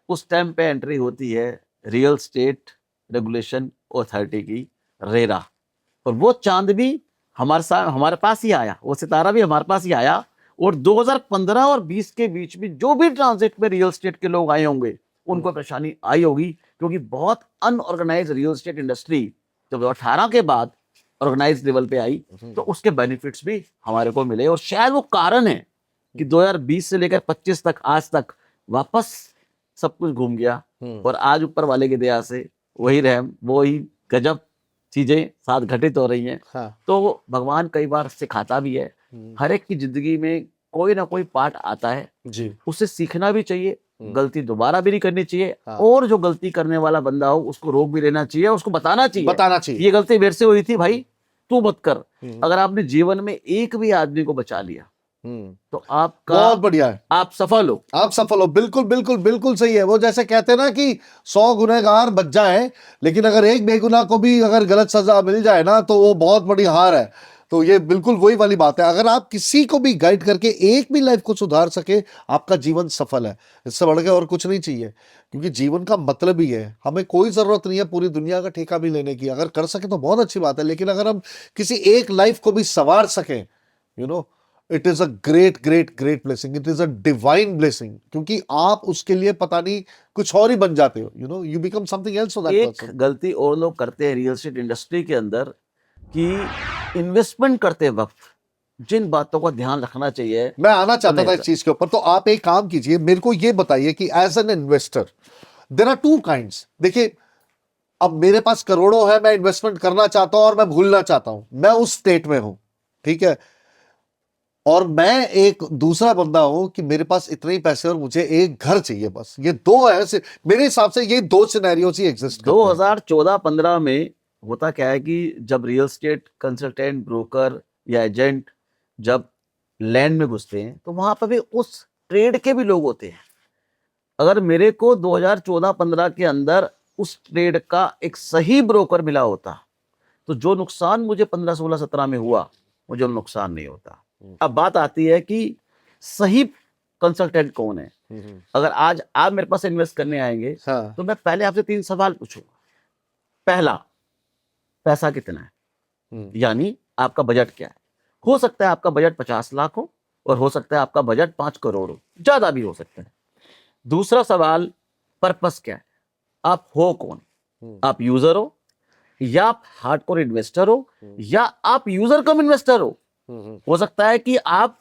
उस टाइम पे एंट्री होती है रियल स्टेट रेगुलेशन अथॉरिटी की, रेरा। और वो चांद भी हमारे पास ही आया, वो सितारा भी हमारे पास ही आया। और 2015 और 20 के बीच में जो भी ट्रांजिट में रियल एस्टेट के लोग आए होंगे, उनको परेशानी आई होगी, क्योंकि बहुत अनऑर्गेनाइज रियल एस्टेट इंडस्ट्री जब 18 के बाद ऑर्गेनाइज लेवल पे आई, तो उसके बेनिफिट्स भी हमारे को मिले। और शायद वो कारण है कि 2020 से लेकर 25 तक आज तक वापस सब कुछ घूम गया, और आज ऊपर वाले की दया से वही रहम, वही गजब चीजें साथ घटित हो रही हैं। हाँ। तो भगवान कई बार सिखाता भी है, हर एक की जिंदगी में कोई ना कोई पार्ट आता है, जी। उससे सीखना भी चाहिए, गलती दोबारा भी नहीं करनी चाहिए, हाँ। और जो गलती करने वाला बंदा हो उसको रोक भी लेना चाहिए, उसको बताना चाहिए ये गलती मेरे से हुई थी भाई, तू मत कर। अगर आपने जीवन में एक भी आदमी को बचा लिया तो आपका बहुत बढ़िया है, आप सफल हो। आप सफल हो। बिल्कुल बिल्कुल बिल्कुल सही है। वो जैसे कहते हैं ना कि 100 गुनहगार बच जाए, लेकिन अगर एक बेगुनाह को भी अगर गलत सजा मिल जाए ना, तो वो बहुत बड़ी हार है। तो ये बिल्कुल वही वाली बात है। अगर आप किसी को भी गाइड करके एक भी लाइफ को सुधार सके, आपका जीवन सफल है। इससे बढ़ के और कुछ नहीं चाहिए, क्योंकि जीवन का मतलब ही है। हमें कोई जरूरत नहीं है पूरी दुनिया का ठेका भी लेने की। अगर कर सके तो बहुत अच्छी बात है, लेकिन अगर हम किसी एक लाइफ को भी संवार सकें, you know, it is a great great great blessing, it is a divine blessing, क्योंकि आप उसके लिए पता नहीं कुछ और ही बन जाते हो, you know, you become something else for that एक पर्सन। गलती और लोग करते हैं रियल एस्टेट इंडस्ट्री के अंदर, कि इन्वेस्टमेंट करते वक्त जिन बातों का ध्यान रखना चाहिए, मैं आना चाहता नहीं था इस होता। चीज के ऊपर। तो आप एक काम कीजिए, मेरे को ये बताइए कि as an investor there are two kinds. देखिए, अब मेरे पास करोड़ों है, मैं इन्वेस्टमेंट करना चाहता हूं और मैं भूलना चाहता हूं, मैं उस स्टेट में हूं, ठीक है। और मैं एक दूसरा बंदा हूं कि मेरे पास इतने ही पैसे और मुझे एक घर चाहिए, बस। ये दो ऐसे, मेरे हिसाब से ये दो सिनेरियोज ही एग्जिस्ट करते हैं। 2014-15 में होता क्या है कि जब रियल एस्टेट कंसल्टेंट, ब्रोकर या एजेंट जब लैंड में घुसते हैं, तो वहां पर भी उस ट्रेड के भी लोग होते हैं। अगर मेरे को 2014-15 के अंदर उस ट्रेड का एक सही ब्रोकर मिला होता, तो जो नुकसान मुझे 15, 16, 17 में हुआ, मुझे नुकसान नहीं होता। अब बात आती है कि सही कंसल्टेंट कौन है। अगर आज आप मेरे पास इन्वेस्ट करने आएंगे, हाँ। तो मैं पहले आपसे 3 सवाल पूछूंगा। पहला, पैसा कितना है, यानी आपका बजट क्या है। हो सकता है आपका बजट 50 लाख हो, और हो सकता है आपका बजट 5 करोड़ हो, ज्यादा भी हो सकता है। दूसरा सवाल, पर्पस क्या है, आप हो कौन। आप यूजर हो, या आप हार्डकोर इन्वेस्टर हो, या आप यूजर कम इन्वेस्टर हो सकता है कि आप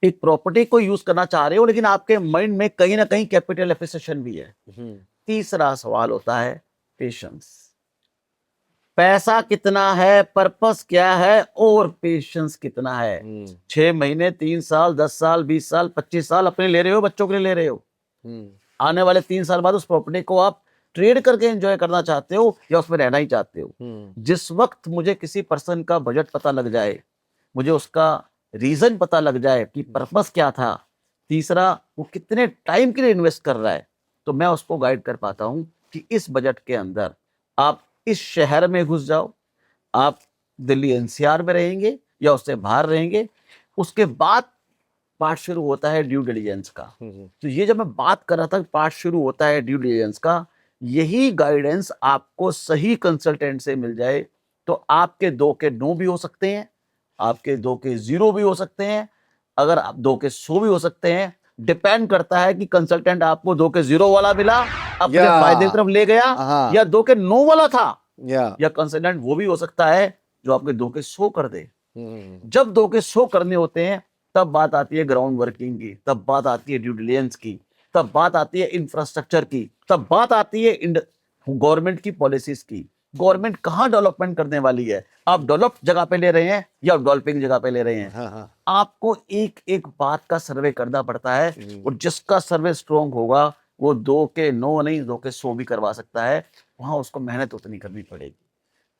एक प्रॉपर्टी को यूज करना चाह रहे हो, लेकिन आपके माइंड में कहीं ना कहीं कैपिटल एप्रिसिएशन भी है। तीसरा सवाल होता है पेशेंस। पैसा कितना है, पर्पस क्या है, और पेशेंस कितना है। 6 महीने, 3 साल, 10 साल, 20 साल, 25 साल अपने ले रहे हो, बच्चों के लिए ले रहे हो। आने वाले 3 साल बाद उस प्रॉपर्टी को आप ट्रेड करके एंजॉय करना चाहते हो, या उसमें रहना ही चाहते हो। जिस वक्त मुझे किसी पर्सन का बजट पता लग जाए, मुझे उसका रीजन पता लग जाए कि पर्पस क्या था, तीसरा वो कितने टाइम के लिए इन्वेस्ट कर रहा है, तो मैं उसको गाइड कर पाता हूं कि इस बजट के अंदर आप इस शहर में घुस जाओ, आप दिल्ली एनसीआर में रहेंगे या उससे बाहर रहेंगे। उसके बाद पार्ट शुरू होता है ड्यू डिलिजेंस का। तो ये जब मैं बात कर रहा था, पार्ट शुरू होता है ड्यू डिलिजेंस का। यही गाइडेंस आपको सही कंसल्टेंट से मिल जाए, तो आपके 2 के 9 भी हो सकते हैं, आपके 2 के 0 भी हो सकते हैं, अगर आप 2 के 100 भी हो सकते हैं। डिपेंड करता है कि कंसल्टेंट आपको 2 के 0 वाला मिला, अपने या फायदे की तरफ ले गया, हाँ। या 2 के 9 वाला था, या या कंसल्टेंट वो भी हो सकता है जो आपके 2 के 100 कर दे। जब 2 के 100 करने होते हैं, तब बात आती है ग्राउंड वर्किंग की, तब बात आती है ड्यू डिलिजेंस की, तब बात आती है इंफ्रास्ट्रक्चर की, तब बात आती है गवर्नमेंट की पॉलिसीज की। गवर्नमेंट कहाँ डेवलपमेंट करने वाली है, आप डेवलप जगह पे ले रहे हैं या डेवलपिंग जगह पे ले रहे हैं। हाँ। आपको एक एक बात का सर्वे करना पड़ता है, और जिसका सर्वे स्ट्रॉन्ग होगा वो 2 के 9 नहीं, 2 के 100 भी करवा सकता है। वहां उसको मेहनत उतनी करनी पड़ेगी।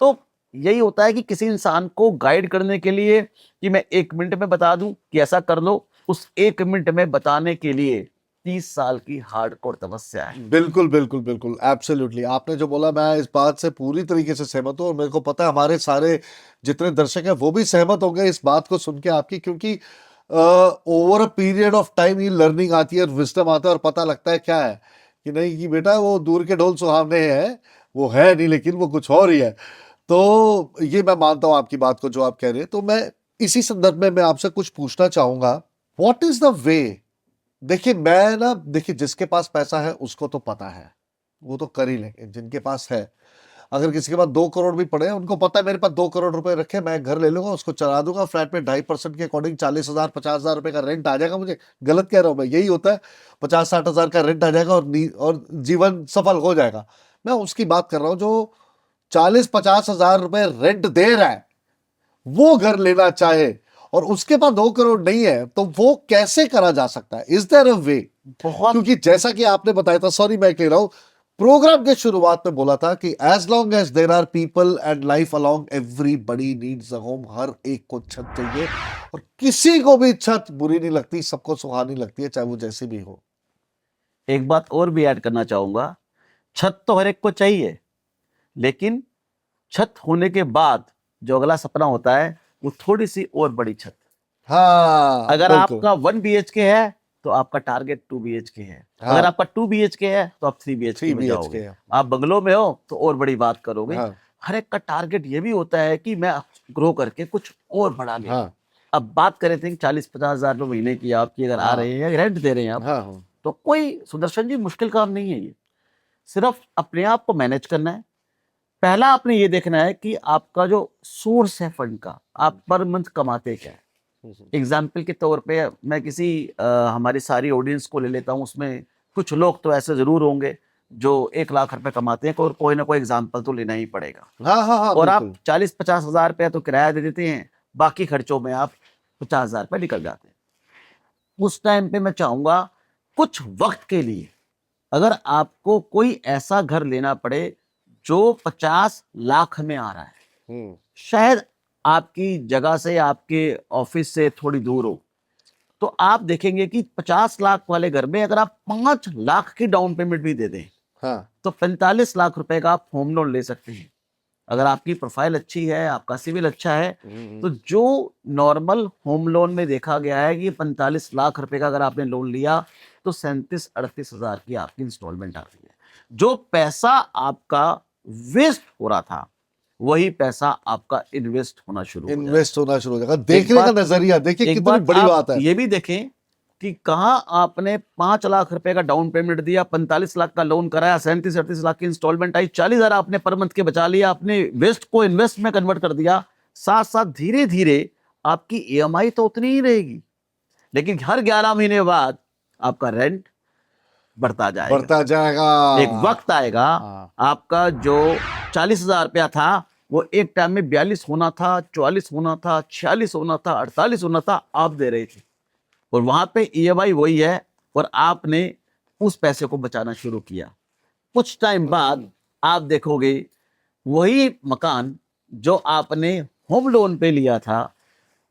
तो यही होता है कि किसी इंसान को गाइड करने के लिए कि मैं 1 मिनट में बता दूं कि ऐसा कर लो, उस 1 मिनट में बताने के लिए 30 साल की हार्डकोर तपस्या है। बिल्कुल बिल्कुल बिल्कुल, एब्सोल्युटली। आपने जो बोला, मैं इस बात से पूरी तरीके से सहमत हूँ, और मेरे को पता है हमारे सारे जितने दर्शक हैं वो भी सहमत होंगे इस बात को सुन के आपकी, क्योंकि over a period of time ये लर्निंग आती है और विजडम आता है, और पता लगता है क्या है कि नहीं, कि बेटा वो दूर के ढोल सुहावने हैं, वो है नहीं, लेकिन वो कुछ और ही है। तो ये मैं मानता हूँ आपकी बात को जो आप कह रहे हैं। तो मैं इसी संदर्भ में मैं आपसे कुछ पूछना चाहूंगा, व्हाट इज द वे। देखिए, मैं ना, देखिए, जिसके पास पैसा है उसको तो पता है, वो तो कर ही लेंगे जिनके पास है। अगर किसी के पास 2 करोड़ भी पड़े हैं, उनको पता है मेरे पास 2 करोड़ रुपए रखे, मैं घर ले लूंगा, उसको चला दूंगा, फ्लैट में 2.5% के अकॉर्डिंग 40,000 50,000 रुपए का रेंट आ जाएगा मुझे। गलत कह रहा हूँ मैं? यही होता है, 50-60 हजार का रेंट आ जाएगा और जीवन सफल हो जाएगा। मैं उसकी बात कर रहा हूँ जो 40-50 हजार रुपए रेंट दे रहा है, वो घर लेना चाहे और उसके पास 2 करोड़ नहीं है, तो वो कैसे करा जा सकता है? इज देयर अ वे? बहुत क्योंकि जैसा कि आपने बताया था, सॉरी मैं कह रहा हूं, प्रोग्राम के शुरुआत में बोला था कि as long as there are people and life along, everybody needs a home. हर एक को छत चाहिए और किसी को भी छत बुरी नहीं लगती, सबको सुहानी लगती है, चाहे वो जैसी भी हो। एक बात और भी ऐड करना चाहूंगा, छत तो हर एक को चाहिए, लेकिन छत होने के बाद जो अगला सपना होता है वो थोड़ी सी और बड़ी छत। हाँ अगर बिल्कुल। आपका 1 BHK है तो आपका टारगेट 2 BHK है, हाँ अगर आपका 2 BHK है तो आप 3 BHK 3 में BHK जाओगे, है। आप बंगलों में हो तो और बड़ी बात करोगे। हाँ हर एक का टारगेट ये भी होता है कि मैं ग्रो करके कुछ और बड़ा ले लूं। हाँ अब बात करें थे 40-50 हजार रुपये महीने की आपकी अगर आ हाँ रहे हैं या रेंट दे रहे हैं आप, हाँ हाँ तो कोई सुदर्शन जी मुश्किल काम नहीं है ये। सिर्फ अपने आप को मैनेज करना है। पहला आपने ये देखना है कि आपका जो सोर्स है फंड का, आप पर मंथ कमाते क्या है। एग्जाम्पल के तौर पे मैं किसी हमारी सारी ऑडियंस को ले लेता हूँ, उसमें कुछ लोग तो ऐसे जरूर होंगे जो 1 लाख रुपए कमाते हैं, और कोई ना कोई एग्जाम्पल तो लेना ही पड़ेगा। हाँ हाँ हाँ और आप बिल्कुल। 40-50 हजार रुपया तो किराया दे देते हैं, बाकी खर्चों में आप 50 हजार रुपये निकल जाते हैं। उस टाइम पे मैं चाहूंगा कुछ वक्त के लिए, अगर आपको कोई ऐसा घर लेना पड़े जो 50 लाख में आ रहा है, शायद आपकी जगह से, आपके ऑफिस से थोड़ी दूर हो, तो आप देखेंगे कि 50 लाख वाले घर में अगर आप 5 लाख की डाउन पेमेंट भी दे दें हाँ तो 45 लाख रुपए का आप होम लोन ले सकते हैं। अगर आपकी प्रोफाइल अच्छी है, आपका सिविल अच्छा है, तो जो नॉर्मल होम लोन में देखा गया है कि 45 लाख रुपए का अगर आपने लोन लिया तो 37-38 हजार की आपकी इंस्टॉलमेंट आती है। जो पैसा आपका वेस्ट हो रहा था, वही पैसा आपका इन्वेस्ट होना शुरू हो जाएगा। इन्वेस्ट होना शुरू हो जाएगा। देखने का नजरिया देखिए, एक कितनी बात बड़ी आप बात है। ये भी देखें कि कहाँ आपने 5 लाख रुपए का डाउन पेमेंट दिया, 45 लाख का लोन कराया, 37-38 लाख की इंस्टॉलमेंट आई, 40 हजार आपने पर मंथ के बचा लिया, आपने वेस्ट को इन्वेस्ट में कन्वर्ट कर दिया। साथ साथ धीरे धीरे आपकी EMI तो उतनी ही रहेगी, लेकिन हर 11 महीने बाद आपका रेंट बढ़ता जाएगा। बढ़ता जाएगा। एक वक्त आएगा हाँ। आपका जो 40 हजार रुपया था वो एक टाइम में 42 होना था, 44 होना था, 46 होना था, 48 होना था, आप दे रहे थे, और वहां पे EMI वही है, और आपने उस पैसे को बचाना शुरू किया। कुछ टाइम बाद आप देखोगे वही मकान जो आपने होम लोन पे लिया था,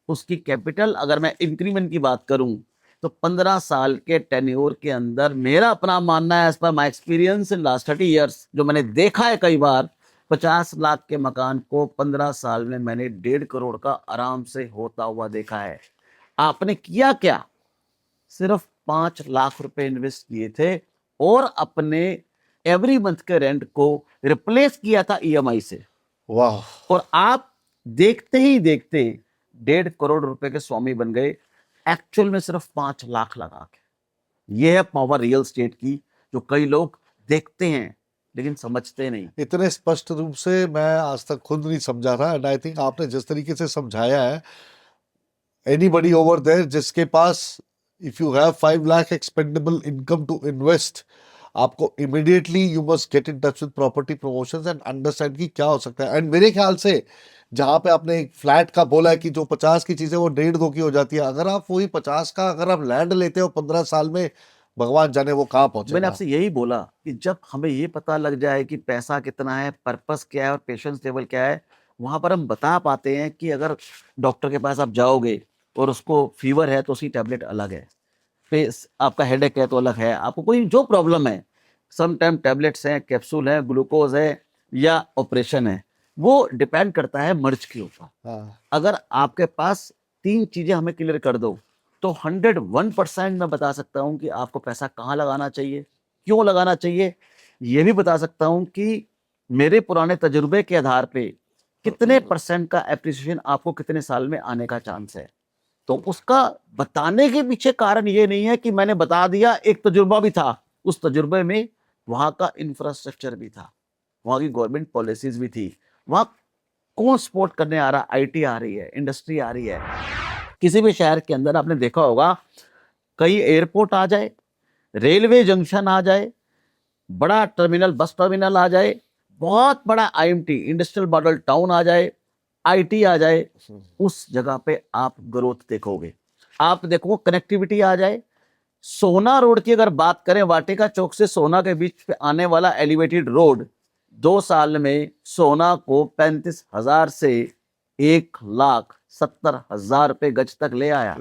उसकी कैपिटल, अगर मैं इंक्रीमेंट की बात करूं तो 15 साल के टेन्योर के अंदर, मेरा अपना मानना है as per my experience in last 30 years, जो मैंने देखा है कई बार, 50 लाख के मकान को 15 साल में मैंने 1.5 करोड़ का आराम से होता हुआ देखा है। आपने किया क्या? सिर्फ 5 लाख रुपए इन्वेस्ट किए थे और अपने एवरी मंथ के रेंट को रिप्लेस किया था EMI से, वाह। और आप देखते ही देखते 1.5 करोड़ रुपए के स्वामी बन गए, एक्चुअल में सिर्फ 5 लाख लगा के। यह है पावर रियल एस्टेट की, जो कई लोग देखते हैं लेकिन समझते नहीं। इतने स्पष्ट रूप से मैं आज तक खुद नहीं समझा था, एंड आई थिंक आपने जिस तरीके से समझाया है, एनीबडी ओवर देयर जिसके पास, if you have 5 lakh expendable income to invest, आपको immediately you must get in touch with property promotions and understand कि क्या हो सकता है। एंड मेरे ख्याल से जहां पे आपने एक फ्लैट का बोला है कि जो 50 की चीजें वो 1.5-2 की हो जाती है, अगर आप वही 50 का अगर आप लैंड लेते हो 15 साल में, भगवान जाने वो कहाँ मैंने पहुंचेगा। आपसे यही बोला कि जब हमें ये पता लग जाए कि पैसा कितना है, पर्पस क्या है और पेशेंस लेवल क्या है, वहां पर हम बता पाते हैं कि अगर डॉक्टर के पास आप जाओगे और उसको फीवर है तो उसकी टैबलेट अलग है, फेस आपका हेडेक है तो अलग है, आपको कोई जो प्रॉब्लम है, सम टाइम टैबलेट्स हैं, कैप्सूल है, ग्लूकोज है या ऑपरेशन है, वो डिपेंड करता है मर्ज के ऊपर। हाँ अगर आपके पास 3 चीजें हमें क्लियर कर दो तो 101% मैं बता सकता हूं कि आपको पैसा कहाँ लगाना चाहिए, क्यों लगाना चाहिए। ये भी बता सकता हूं कि मेरे पुराने तजुर्बे के आधार पे कितने % का एप्रिसिएशन आपको कितने साल में आने का चांस है। तो उसका बताने के पीछे कारण ये नहीं है कि मैंने बता दिया, एक तजुर्बा भी था, उस तजुर्बे में वहां का इंफ्रास्ट्रक्चर भी था, वहाँ की गवर्नमेंट पॉलिसीज भी थी। वहाँ कौन सपोर्ट करने आ रहा, आईटी आ रही है, इंडस्ट्री आ रही है। किसी भी शहर के अंदर आपने देखा होगा, कहीं एयरपोर्ट आ जाए, रेलवे जंक्शन आ जाए, बड़ा टर्मिनल, बस टर्मिनल आ जाए, बहुत बड़ा आईएमटी, इंडस्ट्रियल मॉडल टाउन आ जाए, आईटी आ जाए, उस जगह पे आप ग्रोथ देखोगे। आप देखो कनेक्टिविटी आ जाए। सोना रोड की अगर बात करें, वाटिका चौक से सोना के बीच पे आने वाला एलिवेटेड रोड 2 साल में सोना को 35,000 से 1,70,000 रुपए गज तक ले आया।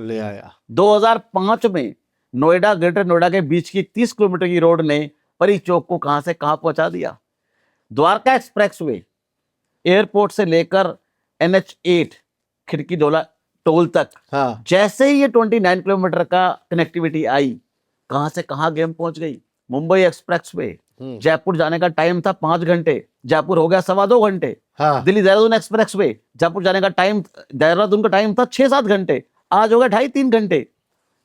2005 में नोएडा, ग्रेटर नोएडा के बीच की 30 किलोमीटर की रोड ने परी चौक को कहां से कहां पहुंचा दिया। द्वारका एक्सप्रेसवे एयरपोर्ट से लेकर NH8 खिड़की डोला टोल तक, हाँ। जैसे ही ये 29 किलोमीटर का कनेक्टिविटी आई, कहां से कहां गेम पहुंच गई। मुंबई एक्सप्रेसवे, जयपुर जाने का टाइम था 5 घंटे, जयपुर हो गया 2.25 घंटे। हाँ। दिल्ली देहरादून एक्सप्रेसवे, जयपुर जाने का टाइम, देहरादून का टाइम था 6-7 घंटे, आज हो गया 2.5-3 घंटे।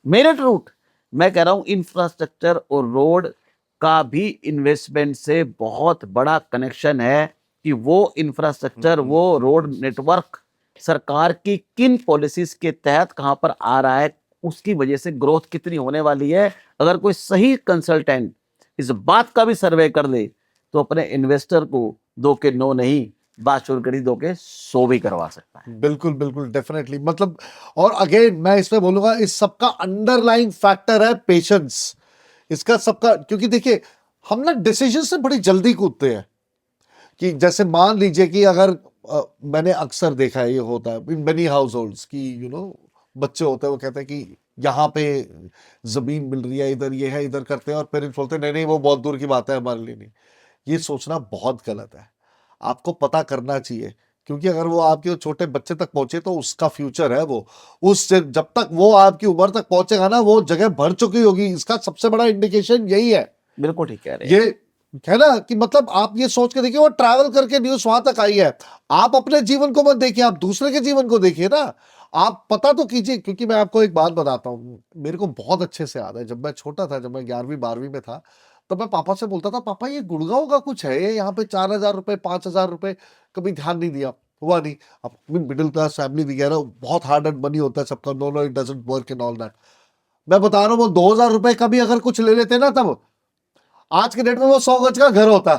मेरठ रूट, मैं कह रहा हूं इंफ्रास्ट्रक्चर और रोड का भी इन्वेस्टमेंट से बहुत बड़ा कनेक्शन है कि वो इंफ्रास्ट्रक्चर, वो रोड नेटवर्क सरकार की किन पॉलिसीज के तहत कहां पर आ रहा है, उसकी वजह से ग्रोथ कितनी होने वाली है। अगर कोई सही कंसल्टेंट इस बात का भी सर्वे कर ले तो अपने इन्वेस्टर को 2 के 9 नहीं, बाशुरगढ़ी 2 के 100 भी करवा सकता है। बिल्कुल बिल्कुल, डेफिनेटली। मतलब, और अगेन मैं इसमें बोलूंगा, इस सबका अंडरलाइंग फैक्टर है पेशेंस। इसका सबका, क्योंकि देखिए हम ना डिसीजन से बड़ी जल्दी कूदते हैं। कि जैसे मान लीजिए कि अगर मैंने अक्सर देखा है, ये होता है इन मेनी हाउस होल्ड्स की बच्चे होते हैं, वो कहते हैं कि यहाँ पे जमीन मिल रही है, इधर ये है, इधर करते हैं, और पेरेंट्स बोलते हैं नहीं नहीं वो बहुत दूर की बात है, हमारे लिए नहीं। ये सोचना बहुत गलत है। आपको पता करना चाहिए, क्योंकि अगर वो आपके छोटे बच्चे तक पहुंचे तो उसका फ्यूचर है वो, उससे जब तक वो आपकी उम्र तक पहुंचेगा ना, वो जगह भर चुकी होगी। इसका सबसे बड़ा इंडिकेशन यही है। बिल्कुल ठीक कह रहे हैं। ये है ना कि मतलब आप ये सोच के देखिए, वो ट्रैवल करके न्यूज वहां तक आई है। आप अपने जीवन को मत देखिए, आप दूसरे के जीवन को देखिए ना। आप पता तो कीजिए, क्योंकि मैं आपको एक बात बताता हूँ, मेरे को बहुत अच्छे से याद है, जब मैं छोटा था, जब मैं 11वीं-12वीं में था, तो मैं पापा से बोलता था, पापा ये गुड़गांव का कुछ है, ये यहाँ पे 4,000 रुपए, 5,000 रुपए, कभी ध्यान नहीं दिया, हुआ नहीं। अब मिडिल क्लास फैमिली वगैरह, बहुत हार्ड एंड मनी होता है सबका, no no it doesn't work in all that. मैं बता रहा हूँ, वो 2,000 रुपए का भी अगर कुछ ले लेते ना, तब आज के डेट में वो 100 गज का घर होता,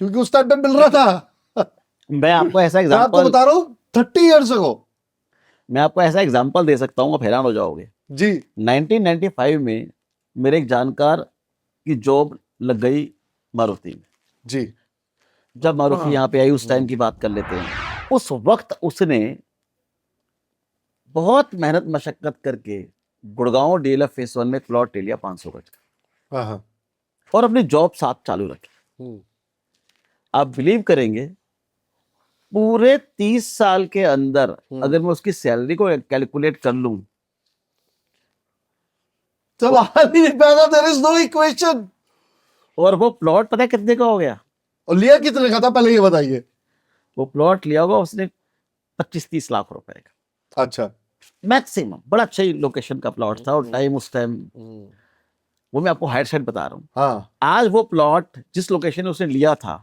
क्योंकि उस टाइम पे मिल रहा था। मैं आपको ऐसा मैं आपको एग्जांपल बता रहा हूँ 30 इयर्स अगो। मैं आपको ऐसा एग्जांपल दे सकता हूँ, आप हैरान हो जाओगे। जी। 1995 में मेरे एक जानकार की जॉब लग गई मारुति में। जी। जब मारुति यहाँ पे आई, उस टाइम की बात कर लेते हैं। उस वक्त उसने बहुत मेहनत मशक्कत करके गुड़गांव DLF फेस 1 में प्लॉट ले लिया 500 गज का, हाँ। और अपनी जॉब साथ चालू रखी। आप बिलीव करेंगे, पूरे 30 साल के अंदर अगर मैं उसकी सैलरी को कैलकुलेट कर लूं, सवाल ही नहीं पैदा, देयर इज नो इक्वेशन। और वो प्लॉट पता है कितने का हो गया? और लिया कितने का था, पहले ये बताइए। वो प्लॉट लिया होगा उसने 25-30 लाख रुपए का, अच्छा। मैक्सिमम। बड़ा अच्छा ही लोकेशन का प्लॉट था, और टाइम उस टाइम, वो मैं आपको हाइट साइड बता रहा हूँ। हाँ। आज वो प्लॉट जिस लोकेशन में उसने लिया था,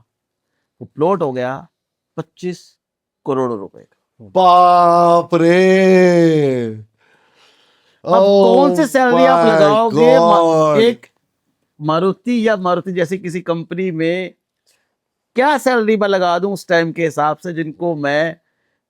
वो प्लॉट हो गया 25 करोड़ रुपए का। बाप रे। अब कौन सी सैलरी आप my लगाओगे God. एक मारुति या मारुति जैसी किसी कंपनी में? क्या सैलरी मैं लगा दूं उस टाइम के हिसाब से, जिनको मैं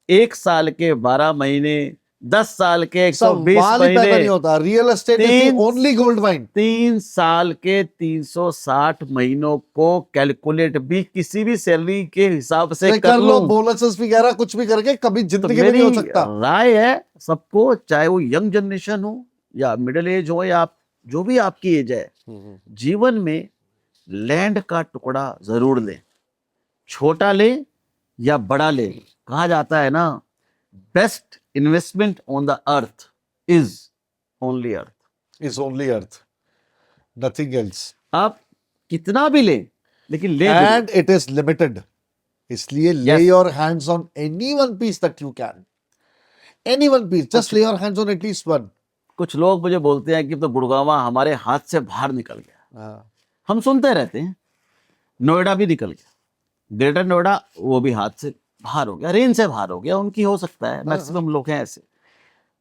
1 साल के 12 महीने, 10 साल के 120 सवाल ही पैदा नहीं महीने, होता। Real estate is the only gold mine. 3 साल के 360 महीनों को कैलकुलेट भी किसी भी सैलरी के हिसाब से कर कर लो, लूं, बोनसेस वगैरह कुछ भी करके कभी तो जिंदगी में नहीं हो मेरी सकता। राय है सबको, चाहे वो यंग जनरेशन हो या मिडिल एज हो, या जो भी आपकी एज है, जीवन में लैंड का टुकड़ा जरूर ले, छोटा ले या बड़ा ले। कहा जाता है ना, best investment on the earth is only earth, is only earth, nothing else. आप कितना भी ले, लेकिन ले जरूर। एंड इट इज लिमिटेड, इसलिए lay your hands on any one piece that you can, any one piece, just lay your hands on at least one. कुछ लोग मुझे बोलते हैं कि तो गुड़गांवा हमारे हाथ से बाहर निकल गया। हम सुनते रहते हैं, नोएडा भी निकल गया, ग्रेटर नोएडा वो भी हाथ से बाहर हो गया, रेंज से बाहर हो गया, उनकी हो सकता है, मैक्सिमम लोग हैं ऐसे।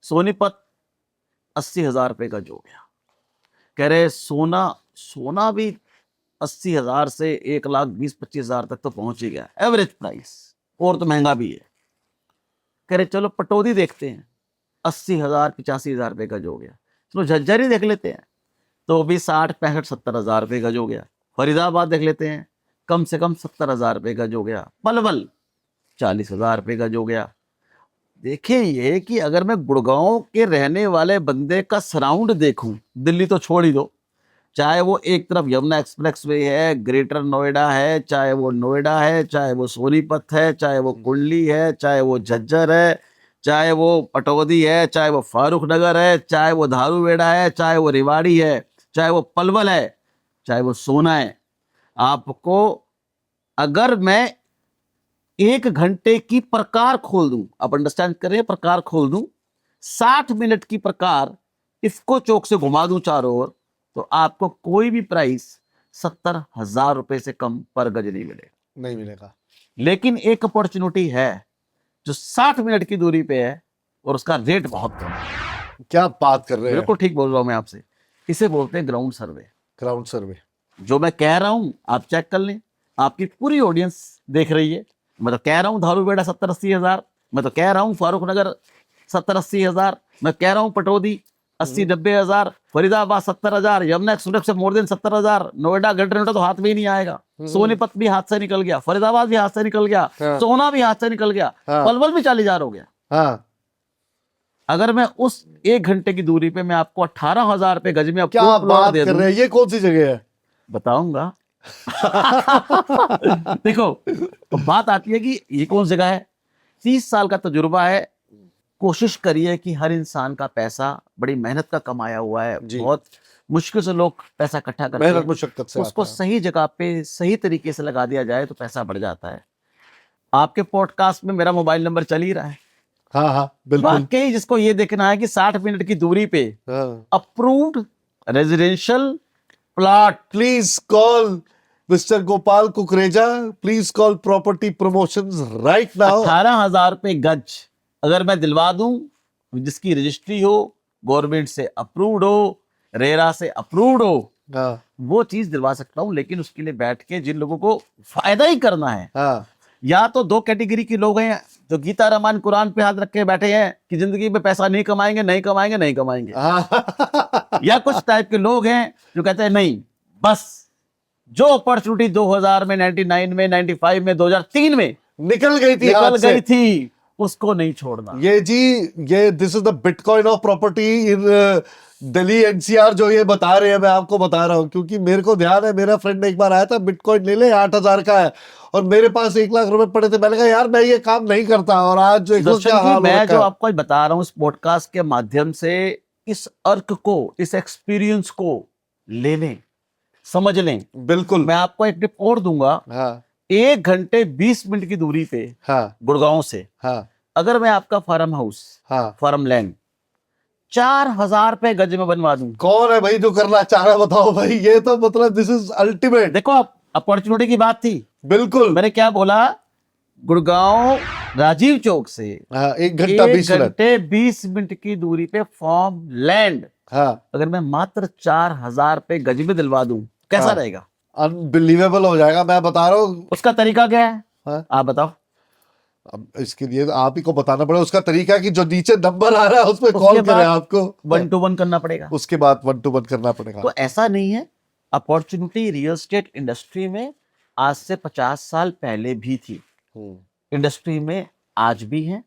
सोनीपत 80,000 रुपये का जो गया, कह रहे सोना भी 80,000 से 1,20,25,000 तक तो पहुंच ही गया एवरेज प्राइस, और तो महंगा भी है। कह रहे चलो पटौदी देखते हैं, 80,000 85,000 रुपये का जो हो गया। चलो झज्जर ही देख लेते हैं, तो भी 60 65 70,000 रुपये का जो हो गया। फरीदाबाद देख लेते हैं, कम से कम 70,000 रुपये का जो हो गया। पलवल 40,000 रुपये का जो हो गया। देखिए ये कि अगर मैं गुड़गांव के रहने वाले बंदे का सराउंड देखूं, दिल्ली तो छोड़ ही दो, चाहे वो एक तरफ यमुना एक्सप्रेस वे है, ग्रेटर नोएडा है, चाहे वो नोएडा है, चाहे वो सोनीपत है, चाहे वो कुंडली है, चाहे वो झज्जर है, चाहे वो पटौदी है, चाहे वो फारूक नगर है, चाहे वो धारूवेड़ा है, चाहे वो रेवाड़ी है, चाहे वो पलवल है, चाहे वो सोना है। आपको अगर मैं 1 घंटे की प्रकार खोल दूं, आप अंडरस्टैंड करें, प्रकार खोल दूं, 60 मिनट की प्रकार इफ्को चौक से घुमा दूं चारों ओर, तो आपको कोई भी प्राइस 70,000 रुपए से कम पर गज नहीं मिलेगा। नहीं मिलेगा। लेकिन एक अपॉर्चुनिटी है जो 60 मिनट की दूरी पे है और उसका रेट बहुत कम है। क्या बात कर रहे हैं? बिल्कुल ठीक बोल रहा हूं मैं आपसे। इसे बोलते हैं ग्राउंड सर्वे। ग्राउंड सर्वे। जो मैं कह रहा हूं आप चेक कर लें, आपकी पूरी ऑडियंस देख रही है। मैं तो कह रहा हूं धारूवेड़ा 70-80 हजार, मैं तो कह रहा हूं फारूक नगर 70-80 हजार, मैं कह रहा हूं पटौदी 80-90 हजार, फरीदाबाद 70,000, यमुना एक्सप्रेस से more than 70,000, Noida greater Noida तो हाथ में ही नहीं आएगा, सोनीपत भी हाथ से निकल गया, फरीदाबाद भी हाथ से निकल गया, हाँ। सोना भी हाथ से निकल गया, हाँ। पलवल भी 40,000 हो गया। हाँ। अगर मैं उस 1 घंटे की दूरी पे मैं आपको 18,000 रुपए गज में क्या आपको प्लॉट बात दे कर दूं, रहे हैं? ये कौन सी जगह है? बताऊंगा। देखो तो बात आती है कि ये कौन जगह है। 30 साल का तजुर्बा है। कोशिश करिए कि हर इंसान का पैसा बड़ी मेहनत का कमाया हुआ है, जी। बहुत मुश्किल से लोग पैसा इकट्ठा करते मेहनत हैं, मुशक्कत से उसको आता है। सही जगह पे सही तरीके से लगा दिया जाए तो पैसा बढ़ जाता है। आपके पॉडकास्ट में मेरा मोबाइल नंबर चल ही रहा है। हाँ हाँ बिल्कुल। वाकई जिसको ये देखना है कि 60 मिनट की दूरी पे हाँ। Approved residential plot, please call mister Gopal Kukreja, please call property promotions right now. 18,000 रुपए गज अगर मैं दिलवा दूं, जिसकी रजिस्ट्री हो, गवर्नमेंट से अप्रूव्ड हो, रेरा से अप्रूव्ड हो, हाँ। वो चीज दिलवा सकता हूं। लेकिन उसके लिए बैठ के जिन लोगों को फायदा ही करना है, हाँ। या तो 2 कैटेगरी के लोग हैं जो गीता रामायण कुरान पे हाथ रख के बैठे हैं कि जिंदगी में पैसा नहीं कमाएंगे नहीं कमाएंगे नहीं कमाएंगे, हाँ। या कुछ टाइप के लोग हैं जो कहते हैं नहीं, बस जो अपॉर्चुनिटी 2000 में, 99 में, 95 में, 2003 में निकल गई थी, निकल हाथ से। गई थी, उसको नहीं छोड़ना। ये जी, ये this is the bitcoin of property in Delhi NCR जो ये बता रहे हैं, मैं आपको बता रहा हूँ क्योंकि मेरे को ध्यान है। मेरा फ्रेंड एक बार आया था, बिटकॉइन ले ले 8,000 का है, और मेरे पास 1 लाख रुपए पड़े थे। मैंने कहा यार मैं ये काम नहीं करता, और आज जो दर्शन क्या जी, हाल हो मैं रखा जो है। आपको आज बता रहा हूँ इस पॉडकास्ट के माध्यम से, इस अर्क को, इस एक्सपीरियंस को ले लें, समझ लें। बिल्कुल। मैं आपको एक टिप और दूंगा। हाँ 1 घंटे 20 मिनट की दूरी पे हाँ गुड़गांव से हाँ अगर मैं आपका फार्म हाउस, हाँ। फार्म लैंड 4,000 रुपए गज में बनवा दूं, कौन है भाई जो करना चाह रहा है? बताओ भाई, ये तो मतलब दिस इज अल्टीमेट। देखो आप अपॉर्चुनिटी की बात थी। बिल्कुल। मैंने क्या बोला, गुड़गांव राजीव चौक से हाँ 1 घंटा 20 मिनट। 1 घंटे 20 मिनट की दूरी पे फार्म लैंड हाँ अगर मैं मात्र 4,000 रुपए गज में दिलवा दूं, कैसा हाँ। रहेगा? अनबिलीवेबल हो जाएगा, मैं बता रहा हूँ। उसका तरीका क्या है? हाँ? आप बताओ। अब इसके लिए आप ही को बताना पड़ेगा उसका तरीका, कि जो नीचे नंबर आ रहा है उस पर उसके कॉल बाद करें आपको। 1 to 1 करना पड़ेगा। उसके बाद 1 to 1 करना पड़ेगा। तो ऐसा नहीं है, अपॉर्चुनिटी रियल एस्टेट इंडस्ट्री में आज से 50 साल पहले भी थी, इंडस्ट्री में आज भी है,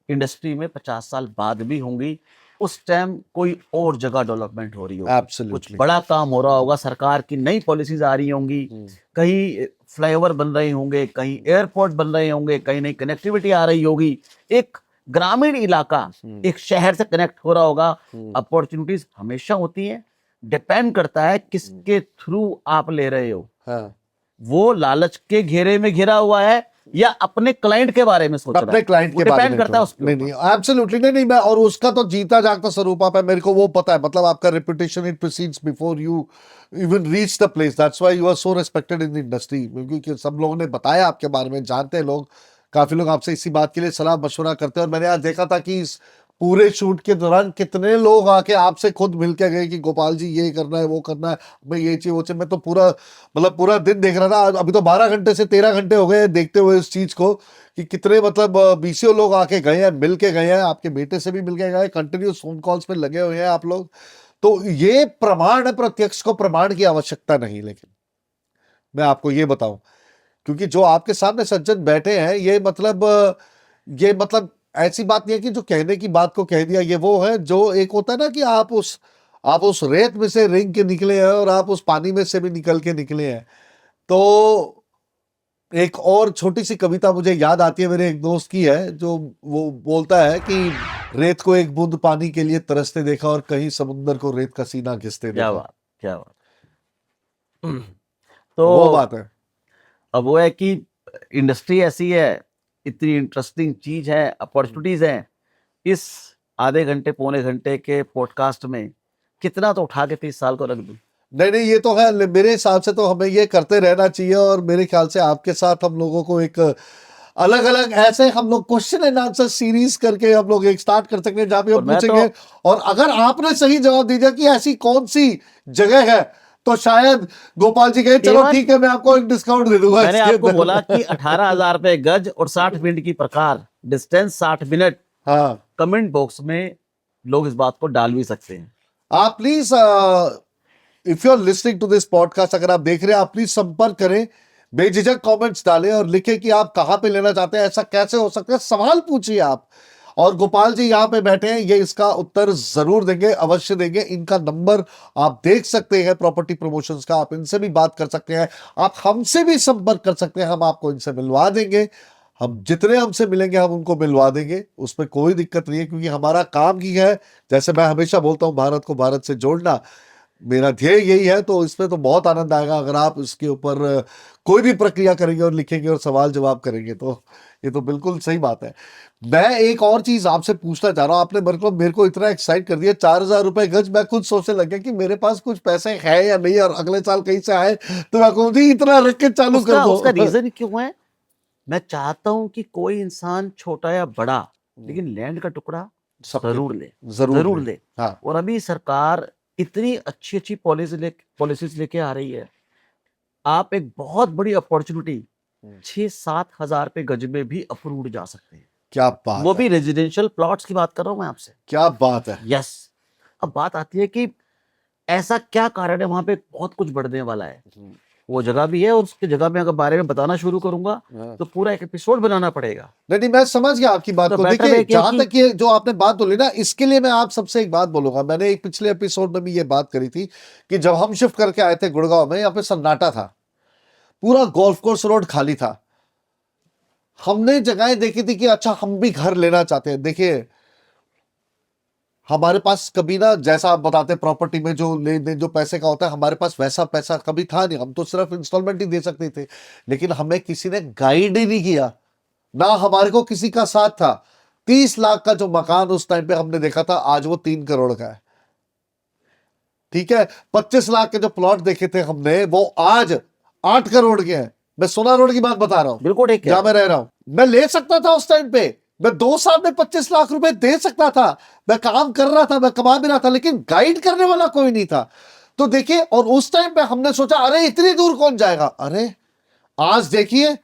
इंडस्ट्री में 50 साल बाद भी होंगी। उस टाइम कोई और जगह डेवलपमेंट हो रही होगी, कुछ एब्सोल्युटली। बड़ा काम हो रहा होगा, सरकार की नई पॉलिसीज आ रही होंगी, कहीं फ्लाईओवर बन रहे होंगे, कहीं एयरपोर्ट बन रहे होंगे, कहीं नई कनेक्टिविटी आ रही होगी, एक ग्रामीण इलाका एक शहर से कनेक्ट हो रहा होगा। अपॉर्चुनिटीज हमेशा होती है, डिपेंड करता है किसके थ्रू आप ले रहे हो। हाँ वो लालच के घेरे में घिरा हुआ है या अपने क्लाइंट के बारे में सोच रहा अपने है, क्लाइंट के बारे डिपेंड में करता है तो उसके नहीं नहीं एब्सोल्युटली नहीं मैं, और उसका तो जीता जागता स्वरूप आप है, मेरे को वो पता है, मतलब आपका reputation it precedes before you even reach the place, that's why you are so respected in the industry, क्योंकि सब लोगों ने बताया आपके बारे में, जानते हैं लोग, काफी लोग आपसे इसी बात के लिए सलाह मशवरा करते हैं। और मैंने आज देखा था कि इस पूरे शूट के दौरान कितने लोग आके आपसे खुद मिल के गए कि गोपाल जी ये करना है वो करना है, मैं ये चाहिए वो चाहिए। मैं तो पूरा मतलब पूरा दिन देख रहा था, अभी तो 12 घंटे से 13 घंटे हो गए देखते हुए इस चीज को, कि कितने मतलब बीसीओ लोग आके गए हैं, मिल के गए हैं, आपके बेटे से भी मिल के गए, कंटिन्यूस फोन कॉल्स पे लगे हुए हैं आप लोग। तो ये प्रमाण है, प्रत्यक्ष को प्रमाण की आवश्यकता नहीं, लेकिन मैं आपको ये बताऊं, क्योंकि जो आपके सामने सज्जन बैठे हैं ये मतलब ऐसी बात नहीं है कि जो कहने की बात को कह दिया, ये वो है जो एक होता है ना कि आप उस रेत में से रेंग के निकले हैं और आप उस पानी में से भी निकल के निकले हैं। तो एक और छोटी सी कविता मुझे याद आती है, मेरे एक दोस्त की है, जो वो बोलता है कि रेत को एक बूंद पानी के लिए तरसते देखा और कहीं समुंदर को रेत का सीना घिसते क्या देखा। बात, क्या बात। वो तो बात है। अब वो है कि इंडस्ट्री ऐसी है, इतनी इंटरेस्टिंग चीज है, अपॉर्चुनिटीज हैं, इस आधे घंटे पौने घंटे के पॉडकास्ट में कितना तो उठा के 30 साल को रख दूं। नहीं नहीं ये तो है, मेरे हिसाब से तो हमें ये करते रहना चाहिए, और मेरे ख्याल से आपके साथ हम लोगों को एक अलग अलग ऐसे हम लोग क्वेश्चन एंड आंसर सीरीज करके हम लोग एक स्टार्ट कर सकते हैं, जहां पे और हम मैं तो पूछेंगे, और अगर आपने सही जवाब दीजिए कि ऐसी कौन सी जगह है, तो शायद गोपाल जी कहे चलो इवन ठीक है मैं आपको एक डिस्काउंट दे दूंगा मैंने इसके आपको अंदर। बोला कि 18,000 रुपए गज और 60 मिनट की प्रकार, डिस्टेंस 60 मिनट, हाँ कमेंट बॉक्स में लोग इस बात को डाल भी सकते हैं। आप please if you are listening to this podcast, अगर आप देख रहे हैं, आप प्लीज संपर्क करें, बेझिझक कमेंट्स डालें और लिखें कि आप कहां पे लेना चाहते हैं, ऐसा कैसे हो सकता है, सवाल पूछिए आप। और गोपाल जी यहाँ पे बैठे हैं, ये इसका उत्तर जरूर देंगे, अवश्य देंगे। इनका नंबर आप देख सकते हैं प्रॉपर्टी प्रमोशंस का, आप इनसे भी बात कर सकते हैं, आप हमसे भी संपर्क कर सकते हैं, हम आपको इनसे मिलवा देंगे। हम जितने हमसे मिलेंगे हम उनको मिलवा देंगे, उसमें कोई दिक्कत नहीं है, क्योंकि हमारा काम ही है, जैसे मैं हमेशा बोलता हूं, भारत को भारत से जोड़ना, मेरा ध्येय यही है। तो इसमें तो बहुत आनंद आएगा अगर आप इसके ऊपर कोई भी प्रक्रिया करेंगे और लिखेंगे और सवाल जवाब करेंगे, तो ये तो बिल्कुल सही बात है। मैं एक और चीज आपसे पूछना चाह रहा हूँ, आपने मेरे को इतना एक्साइट कर दिया, 4,000 रुपए गज, मैं खुद सोचने लग गया कि मेरे पास कुछ पैसे है या नहीं, और अगले साल कहीं से आए तो मैं कहूँ जी इतना रख के चालू कर दो। उसका रीजन क्यों है? मैं चाहता हूं कि कोई इंसान छोटा या बड़ा, लेकिन लैंड का टुकड़ा सबके जरूर ले, जरूर जरूर ले। ले। हाँ और अभी सरकार इतनी अच्छी अच्छी पॉलिसीज लेके आ रही है, आप एक बहुत बड़ी अपॉर्चुनिटी 6-7 हजार पे गज में भी अप्रूव्ड जा सकते हैं, क्या बात वो है, भी रेजिडेंशियल प्लॉट्स की बात कर रहा हूं मैं आपसे। क्या बात है। यस। अब बात आती है कि ऐसा क्या कारण है वहां पे बहुत कुछ बढ़ने वाला है, वो जगह भी है, और उसकी जगह में अगर बारे में बताना शुरू करूंगा हाँ। तो पूरा एक एपिसोड बनाना पड़ेगा। नहीं नहीं मैं समझ गया आपकी बात तो को। बेटर देखिए है क्या जहां कि तक ये जो आपने बात बोली ना, इसके लिए मैं आप सबसे एक बात बोलूंगा, मैंने एक पिछले एपिसोड में भी ये बात करी थी कि जब हम शिफ्ट करके आए थे गुड़गांव में, यहाँ पे सन्नाटा था, पूरा गोल्फ कोर्स रोड खाली था। हमने जगहें देखी थी कि अच्छा हम भी घर लेना चाहते हैं। देखिए हमारे पास कभी ना, जैसा आप बताते प्रॉपर्टी में जो लेन देन जो पैसे का होता है, हमारे पास वैसा पैसा कभी था नहीं, हम तो सिर्फ इंस्टॉलमेंट ही दे सकते थे। लेकिन हमें किसी ने गाइड ही नहीं किया, ना हमारे को किसी का साथ था। 30 लाख का जो मकान उस टाइम पे हमने देखा था, आज वो 3 करोड़ का है। ठीक है, 25 लाख के जो प्लॉट देखे थे हमने, वो आज 8 करोड़ के हैं। मैं सोना रोड की बात बता रहा हूं, बिल्कुल ठीक है। जहां मैं रह रहा हूं, मैं ले सकता था उस टाइम पे, मैं 2 साल में 25 लाख रुपए दे सकता था, मैं काम कर रहा था, मैं कमा भी रहा था, लेकिन गाइड करने वाला कोई नहीं था। तो देखिए, और उस टाइम पे हमने सोचा अरे इतनी दूर कौन जाएगा, अरे आज देखिए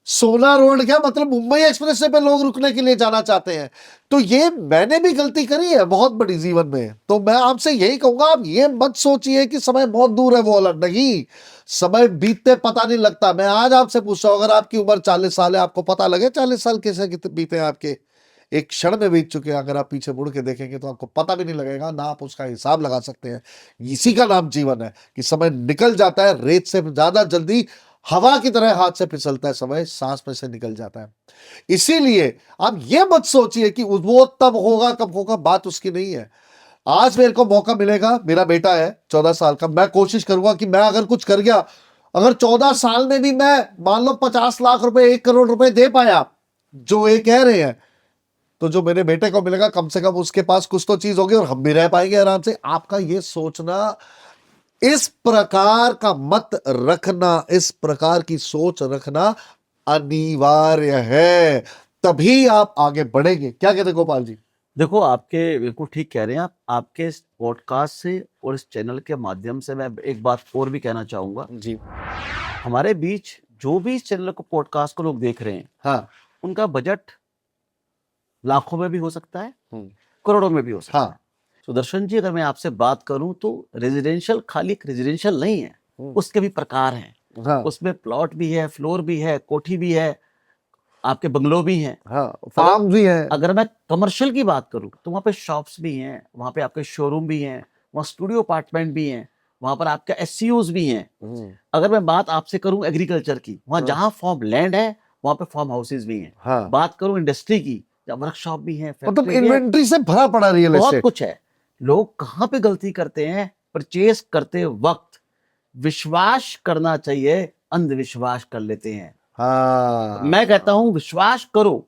सोना रोड क्या मतलब, मुंबई एक्सप्रेस पे लोग रुकने के लिए जाना चाहते हैं। तो ये मैंने भी गलती करी है बहुत बड़ी जीवन में। तो मैं आपसे यही कहूंगा, आप ये मत सोचिए कि समय बहुत दूर है, वो अलग नहीं, समय बीतते पता नहीं लगता। मैं आज आपसे पूछ रहा हूं, अगर आपकी उम्र 40 साल है, आपको पता लगे 40 साल कैसे बीते हैं आपके, एक क्षण में बीत चुके हैं। अगर आप पीछे मुड़ के देखेंगे तो आपको पता भी नहीं लगेगा, ना आप उसका हिसाब लगा सकते हैं। इसी का नाम जीवन है कि समय निकल जाता है, रेत से ज्यादा जल्दी हवा की तरह हाथ से फिसलता है समय, सांस में से निकल जाता है। इसीलिए आप ये मत सोचिए कि वो तब होगा कब होगा, बात उसकी नहीं है। आज मेरे को मौका मिलेगा, मेरा बेटा है 14 साल का, मैं कोशिश करूंगा कि मैं अगर कुछ कर गया, अगर 14 साल में भी मैं मान लो 50 लाख रुपए 1 करोड़ रुपए दे पाया जो ये कह रहे हैं, तो जो मेरे बेटे को मिलेगा कम से कम उसके पास कुछ तो चीज होगी और हम भी रह पाएंगे आराम से। आपका ये सोचना, इस प्रकार का मत रखना, इस प्रकार की सोच रखना अनिवार्य है, तभी आप आगे बढ़ेंगे। क्या कहते हैं गोपाल जी? देखो, आपके बिल्कुल ठीक कह रहे हैं आप। आपके इस पॉडकास्ट से और इस चैनल के माध्यम से मैं एक बात और भी कहना चाहूंगा। जी। हमारे बीच जो भी इस चैनल को पॉडकास्ट को लोग देख रहे हैं, हाँ। उनका बजट लाखों में भी हो सकता है, हम्म। करोड़ों में भी हो सकता हाँ। है। सुदर्शन जी, अगर मैं आपसे बात करूं तो रेजिडेंशियल खाली एक रेजिडेंशियल नहीं है, उसके भी प्रकार हैं। हाँ। उसमें प्लॉट भी है, फ्लोर भी है, कोठी भी है, आपके बंगलो भी हैं, हाँ, फार्म भी है। अगर मैं कमर्शियल की बात करूं तो वहां पे शॉप्स भी हैं, वहां पे आपके शोरूम भी हैं, वहां स्टूडियो अपार्टमेंट भी हैं, वहां पर आपके एससीओज भी हैं। अगर मैं बात आपसे करूं एग्रीकल्चर की, वहां जहां फार्म लैंड है वहां पे फार्म हाउसेज भी हैं। हाँ। बात करूं इंडस्ट्री की, वर्कशॉप भी है, मतलब फैक्ट्री भी है, इन्वेंट्री से भरा पड़ा रियल बहुत एस्टेट। कुछ है। लोग कहाँ पे गलती करते हैं? परचेस करते वक्त विश्वास करना चाहिए, अंधविश्वास कर लेते हैं। हाँ। मैं कहता हूं विश्वास करो,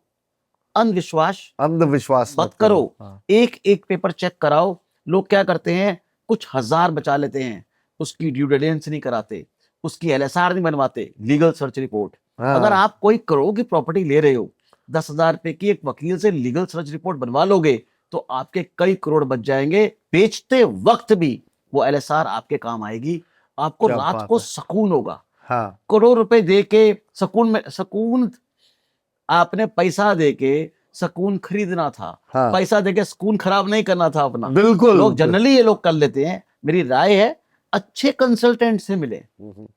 अंधविश्वास मत करो। हाँ। एक एक पेपर चेक कराओ। लोग क्या करते हैं, कुछ हजार बचा लेते हैं, उसकी ड्यू डिलिजेंस नहीं कराते, उसकी एलएसआर नहीं बनवाते, लीगल सर्च रिपोर्ट। हाँ। अगर आप कोई करोड़ की प्रॉपर्टी ले रहे हो, 10,000 रुपए की एक वकील से लीगल सर्च रिपोर्ट बनवा लोगे तो आपके कई करोड़ बच जाएंगे। बेचते वक्त भी वो एलएसआर आपके काम आएगी, आपको क्या रात बात को है। सुकून होगा। हाँ। करोड़ रुपए दे के सुकून आपने पैसा देके सुकून खरीदना था। हाँ। पैसा देके सुकून खराब नहीं करना था अपना। बिल्कुल। लोग जनरली ये लोग कर लेते हैं। मेरी राय है, अच्छे कंसल्टेंट से मिले,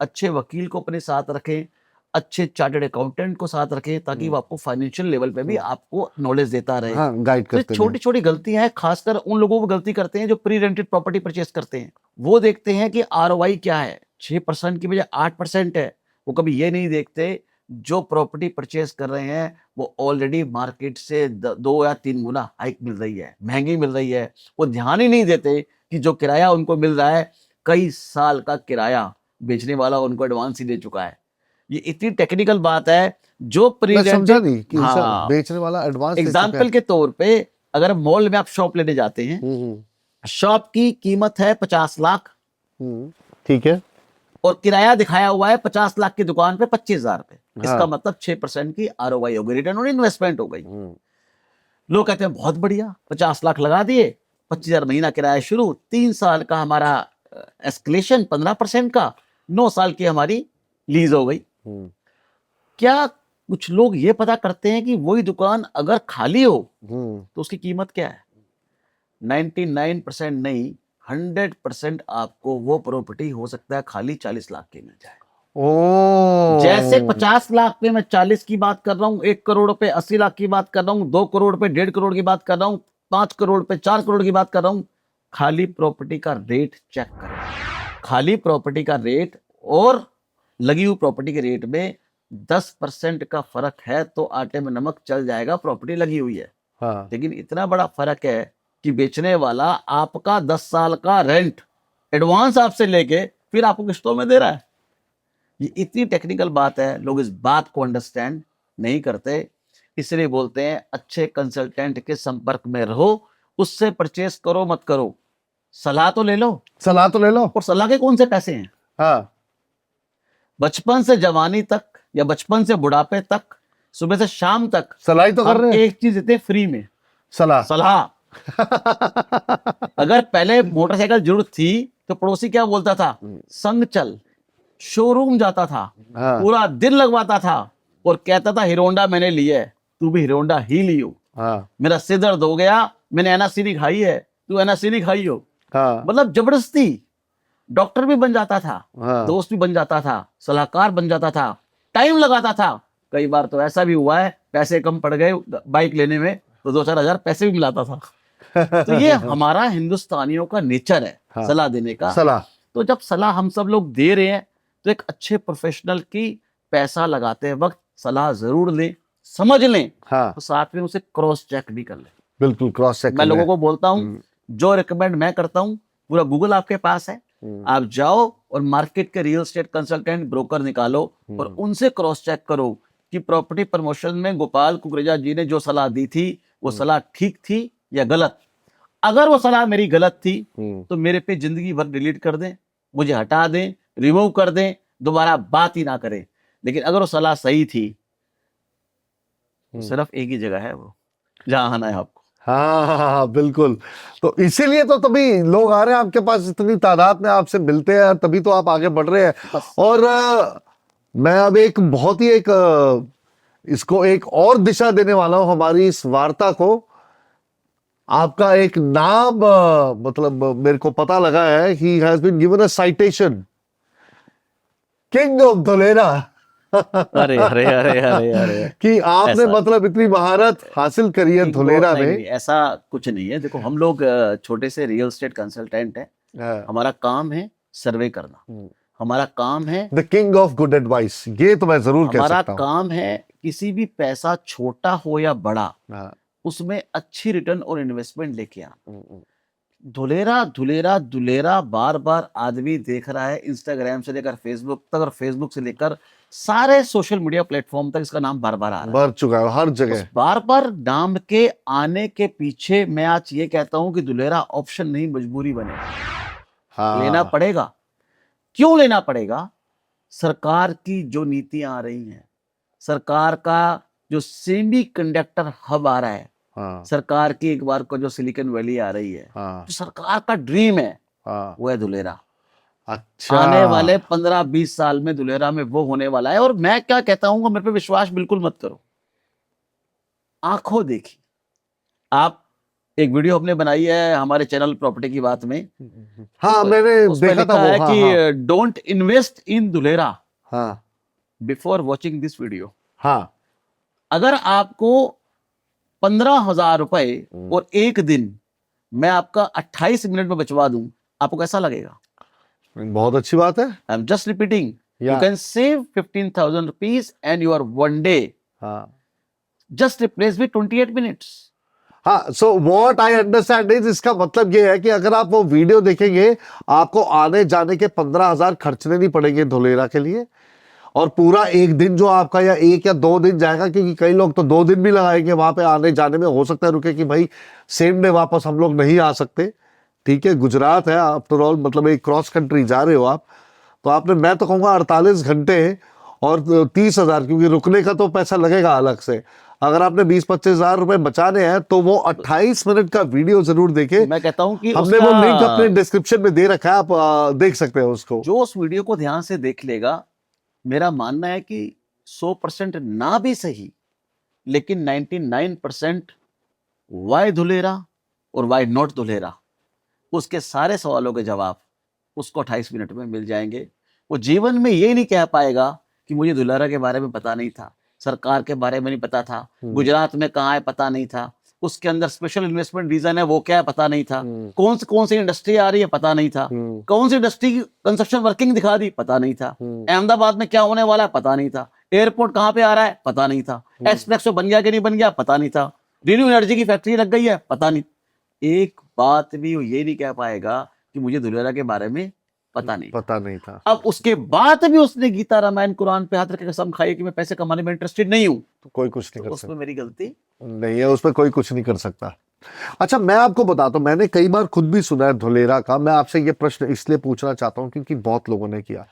अच्छे वकील को अपने साथ रखें, अच्छे चार्टर्ड अकाउंटेंट को साथ रखें, ताकि वो आपको फाइनेंशियल लेवल पे भी आपको नॉलेज देता रहे। हाँ, गाइड तो करते छोटी छोटी गलतियां हैं, खासकर उन लोगों को गलती करते हैं जो प्री रेंटेड प्रॉपर्टी परचेस करते हैं। वो देखते हैं कि आरओआई क्या है, 6% की बजाय 8% है। वो कभी ये नहीं देखते जो प्रॉपर्टी परचेस कर रहे हैं वो ऑलरेडी मार्केट से 2 या 3 गुना हाइक मिल रही है, महंगी मिल रही है। वो ध्यान ही नहीं देते कि जो किराया उनको मिल रहा है, कई साल का किराया बेचने वाला उनको एडवांस ही दे चुका है। ये इतनी टेक्निकल बात है जो प्री मैं समझा नहीं कि हाँ, सर बेचने वाला एडवांस दे चुका एग्जाम्पल के तौर पे अगर मॉल में आप शॉप लेने जाते हैं, शॉप की कीमत है 50 लाख, ठीक है, और किराया दिखाया हुआ है 50 लाख की दुकान पे 25,000 रुपए। हाँ। इसका मतलब 6% की आरओआई हो गई, रिटर्न ऑन इन्वेस्टमेंट हो गई। लोग कहते हैं बहुत बढ़िया, 50 लाख लगा दिए, 25,000 महीना किराया शुरू, 3 साल का हमारा एस्केलेशन 15% का, 9 साल की हमारी लीज हो गई। क्या कुछ लोग ये पता करते हैं कि वही दुकान अगर खाली हो तो उसकी कीमत क्या है? 99% नहीं, 100% आपको वो प्रॉपर्टी हो सकता है खाली 40 लाख की मिल जाए। जैसे 50 लाख पे मैं 40 की बात कर रहा हूं, 1 करोड़ पे 80 लाख की बात कर रहा हूं, 2 करोड़ पे 1.5 करोड़ की बात कर रहा हूं, 5 करोड़ पे 4 करोड़ की बात कर रहा हूं। खाली प्रॉपर्टी का रेट चेक करें। खाली प्रॉपर्टी का रेट और लगी हुई प्रॉपर्टी के रेट में 10% का फर्क है तो आटे में नमक चल जाएगा, प्रॉपर्टी लगी हुई है। हाँ। लेकिन इतना बड़ा फर्क है कि बेचने वाला आपका 10 साल का रेंट एडवांस आपसे लेके फिर आपको किस्तों में दे रहा है। ये इतनी टेक्निकल बात है, लोग इस बात को अंडरस्टैंड नहीं करते। इसलिए बोलते हैं अच्छे कंसल्टेंट के संपर्क में रहो, उससे परचेस करो मत करो, सलाह तो ले लो। सलाह तो ले लो। और सलाह के कौन से पैसे हैं? हाँ। बचपन से जवानी तक या बचपन से बुढ़ापे तक, सुबह से शाम तक सलाह तो कर हम रहे हैं। एक चीज देते हैं फ्री में, सलाह। सलाह। अगर पहले मोटरसाइकिल जरूरत थी तो पड़ोसी क्या बोलता था, संग चल। शोरूम जाता था, हाँ। पूरा दिन लगवाता था और कहता था हीरोंडा मैंने ली है, तू भी हीरोंडा ही लियो। हाँ। मेरा सिर दर्द हो गया, मैंने एनासिनी खाई है, तू एनासिनी खाई हो। हाँ। मतलब जबरदस्ती। डॉक्टर भी बन जाता था, हाँ। दोस्त भी बन जाता था, सलाहकार बन जाता था, टाइम लगाता था। कई बार तो ऐसा भी हुआ है, पैसे कम पड़ गए बाइक लेने में तो 2-4 हजार पैसे भी मिलाता था। तो ये हमारा हिंदुस्तानियों का नेचर है, हाँ। सलाह देने का। सलाह। तो जब सलाह हम सब लोग दे रहे हैं तो एक अच्छे प्रोफेशनल की पैसा लगाते वक्त सलाह जरूर लें, समझ लें, हाँ। तो साथ में उसे क्रॉस चेक भी कर लें। बिल्कुल क्रॉस चेक। मैं लोगों को बोलता हूँ जो रिकमेंड मैं करता हूँ, पूरा गूगल आपके पास है, आप जाओ और मार्केट के रियल एस्टेट कंसल्टेंट ब्रोकर निकालो और उनसे क्रॉस चेक करो कि प्रॉपर्टी प्रमोशन में गोपाल कुकरेजा जी ने जो सलाह दी थी वो सलाह ठीक थी या गलत। अगर वो सलाह मेरी गलत थी तो मेरे पे जिंदगी भर डिलीट कर दें, मुझे हटा दें, रिमूव कर दें, दोबारा बात ही ना करें। लेकिन अगर वो सलाह सही थी तो सिर्फ एक ही जगह है वो जहां आना है आपको। हाँ हाँ हाँ, बिल्कुल। तो इसीलिए तो तभी लोग आ रहे हैं आपके पास, इतनी तादाद में आपसे मिलते हैं, तभी तो आप आगे बढ़ रहे हैं। बस। और मैं अब एक बहुत ही एक इसको एक और दिशा देने वाला हूं हमारी इस वार्ता को। आपका एक नाम मतलब मेरे को पता लगा है, he has been given a citation, king of Dholera. अरे अरे अरे अरे अरे कि आपने ऐसा मतलब इतनी महारत हासिल करी है नहीं, धुलेरा नहीं, में। नहीं, ऐसा कुछ नहीं है। देखो हम लोग छोटे से रियल एस्टेट कंसल्टेंट हैं। हाँ। हमारा काम है सर्वे करना, हमारा काम है, the king of good advice, ये तो मैं जरूर कह हमारा सकता हूँ। काम है किसी भी पैसा छोटा हो या बड़ा हाँ। उसमें अच्छी रिटर्न और इन्वेस्टमेंट लेके आना। धुलेरा धुलेरा धुलेरा बार बार आदमी देख रहा है, इंस्टाग्राम से लेकर फेसबुक तक और फेसबुक से लेकर सारे सोशल मीडिया प्लेटफॉर्म तक इसका नाम बार बार आ रहा है। बढ़ चुका है हर जगह। उस बार बार नाम के आने के पीछे मैं आज ये कहता हूं कि धुलेरा ऑप्शन नहीं मजबूरी बने। हाँ। लेना पड़ेगा। क्यों लेना पड़ेगा? सरकार की जो नीतियां आ रही हैं, सरकार का जो सेमी कंडक्टर हब आ रहा है, हाँ। सरकार की एक बार को जो सिलिकॉन वैली आ रही है, हाँ। जो सरकार का ड्रीम है हाँ। वो है धुलेरा। अच्छा। आने वाले 15-20 साल में धुलेरा में वो होने वाला है। और मैं क्या कहता हूं, मेरे पे विश्वास बिल्कुल मत करो, आंखों देखी। आप एक वीडियो हमने बनाई है हमारे चैनल प्रॉपर्टी की बात में। हाँ मैंने उसमें देखा था लिखा वो। है हाँ, कि हाँ, डोंट इन्वेस्ट इन धुलेरा हाँ, बिफोर वॉचिंग दिस वीडियो। हाँ। अगर आपको 15,000 रुपए और एक दिन मैं आपका 28 मिनट में बचवा दूं, आपको कैसा लगेगा? बहुत अच्छी बात है। I am just repeating, you yeah. Can save 15,000 rupees and your one day हाँ। Just replace with 28 minutes. हाँ, so what I understand is, इसका मतलब ये है कि अगर आप वो वीडियो देखेंगे आपको आने जाने के 15,000 खर्चने नहीं पड़ेंगे धुलेरा के लिए, और पूरा एक दिन जो आपका या 1 या 2 दिन जाएगा, क्योंकि कई लोग तो 2 दिन भी लगाएंगे वहां पे आने जाने में। हो सकता है रुके कि भाई सेम डे वापस हम लोग नहीं आ सकते, ठीक है, गुजरात है आफ्टर ऑल, मतलब एक क्रॉस कंट्री जा रहे हो आप, तो आपने, मैं तो कहूँगा 48 घंटे और 30,000, क्योंकि रुकने का तो पैसा लगेगा अलग से। अगर आपने 20-25 हजार रुपए बचाने हैं तो वो 28 मिनट का वीडियो जरूर देखें। मैं कहता हूं कि हमने वो लिंक अपने डिस्क्रिप्शन में दे रखा है, आप देख सकते हैं उसको। जो उस वीडियो को ध्यान से देख लेगा, मेरा मानना है कि 100% ना भी सही लेकिन 99% वाई धुलेरा और वाई नॉट धुलेरा, उसके सारे सवालों के जवाब उसको 28 मिनट में मिल जाएंगे। वो जीवन में ये नहीं कह पाएगा कि मुझे धुलेरा के बारे में पता नहीं था, सरकार के बारे में नहीं पता था, गुजरात में कहाँ है पता नहीं था, उसके अंदर स्पेशल इन्वेस्टमेंट रीजन है वो क्या है पता नहीं था, कौन सी इंडस्ट्री आ रही है पता नहीं था, कौन सी इंडस्ट्री की कंस्ट्रक्शन वर्किंग दिखा दी पता नहीं था, अहमदाबाद में क्या होने वाला है पता नहीं था, एयरपोर्ट कहाँ पे आ रहा है पता नहीं था, एक्सप्रेसवे बन गया कि नहीं बन गया पता नहीं था, रिन्यू एनर्जी की फैक्ट्री लग गई है पता नहीं। एक बात भी वो ये नहीं कह पाएगा कि मुझे धुलेरा के बारे में पता नहीं था। अब उसके बाद भी उसने गीता रामायण कुरान पे हाथ रख के कसम खाई कि मैं पैसे कमाने में इंटरेस्टेड नहीं हूं, तो कोई कुछ नहीं तो कर उसमें सकता। मेरी गलती नहीं है, उस पर कोई कुछ नहीं कर सकता। अच्छा, मैं आपको बताता हूं, मैंने कई बार खुद भी सुना है धुलेरा का। मैं आपसे ये प्रश्न इसलिए पूछना चाहता हूं क्योंकि बहुत लोगों ने किया।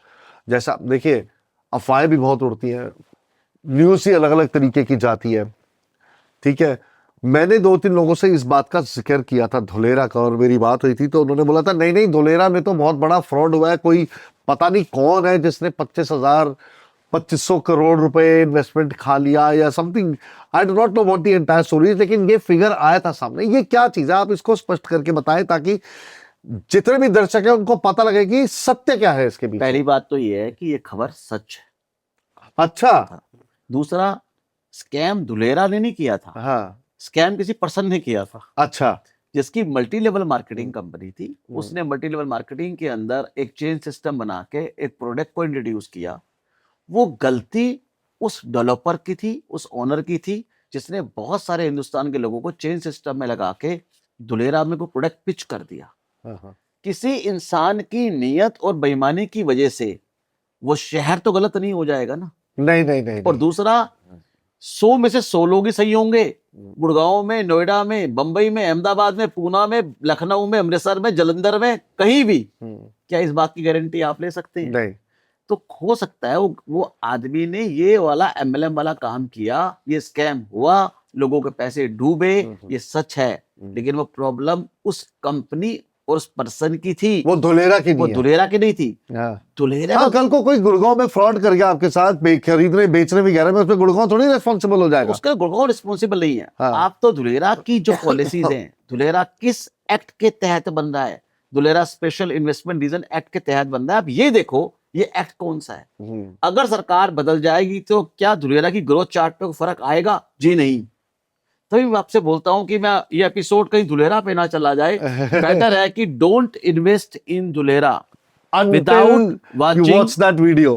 जैसा देखिए, अफवाहें भी बहुत उड़ती हैं, न्यूज़ ही अलग अलग तरीके की जाती है, ठीक है। मैंने 2-3 लोगों से इस बात का जिक्र किया था धुलेरा का, और मेरी बात हुई थी तो उन्होंने बोला था नहीं नहीं, धुलेरा में तो बहुत बड़ा फ्रॉड हुआ है, कोई पता नहीं कौन है जिसने 25,000-2500 करोड़ रुपए इन्वेस्टमेंट खा लिया या something. I do not know what the entire story, लेकिन ये फिगर आया था सामने। ये क्या चीज है, आप इसको स्पष्ट करके बताएं ताकि जितने भी दर्शक हैं उनको पता लगे कि सत्य क्या है इसके पीछे। पहली बात तो ये है कि ये खबर सच है। अच्छा। दूसरा, स्कैम धुलेरा ने नहीं किया था, हाँ। स्कैम किसी पर्सन ने किया था। अच्छा। जिसकी मल्टी लेवल मार्केटिंग कंपनी थी, उसने मल्टी लेवल मार्केटिंग के अंदर एक चेन सिस्टम बना के एक प्रोडक्ट को इंट्रोड्यूस किया। वो गलती उस डेवलपर की थी, उस ओनर की थी, जिसने बहुत सारे हिंदुस्तान के लोगों को चेन सिस्टम में लगा के धुलेरा में को प्रोडक्ट पिच कर दिया हाँ। किसी इंसान की नीयत और बेईमानी की वजह से वो शहर तो गलत नहीं हो जाएगा ना। नहीं नहीं नहीं और नहीं। दूसरा, 100 में से 100 लोग ही सही होंगे। गुड़गांव में, नोएडा में, बंबई में, अहमदाबाद में, पूना में, लखनऊ में, अमृतसर में, जलंधर में, कहीं भी, क्या इस बात की गारंटी आप ले सकते हैं? नहीं। तो हो सकता है वो आदमी ने ये वाला एमएलएम वाला काम किया, ये स्कैम हुआ, लोगों के पैसे डूबे, ये सच है, लेकिन वो प्रॉब्लम उस कंपनी और उस पर्सन की थी, वो धुलेरा की वो नहीं है। धुलेरा की नहीं थी। हाँ। धुलेरा हाँ, कल को कोई गुड़गांव में फ्रॉड कर गया आपके साथ, खरीदने बेचने में ग्यारह में, उसमें गुड़गांव थोड़ी रिस्पॉन्सिबल हो जाएगा। उसका गुड़गांव रिस्पॉन्सिबल नहीं है। हाँ। आप तो धुलेरा की जो पॉलिसीज हैं, धुलेरा किस एक्ट के तहत बन रहा है, Dholera special investment region act के तहत बन रहा है। आप ये देखो ये एक्ट कौन सा है। अगर सरकार बदल जाएगी तो क्या धुलेरा की ग्रोथ चार्ट पे फर्क आएगा? जी नहीं। तभी मैं आपसे बोलता हूं कि मैं ये एपिसोड कहीं धुलेरा पे ना चला जाए। बेटर है कि don't invest in Dholera without you watching. watch that video.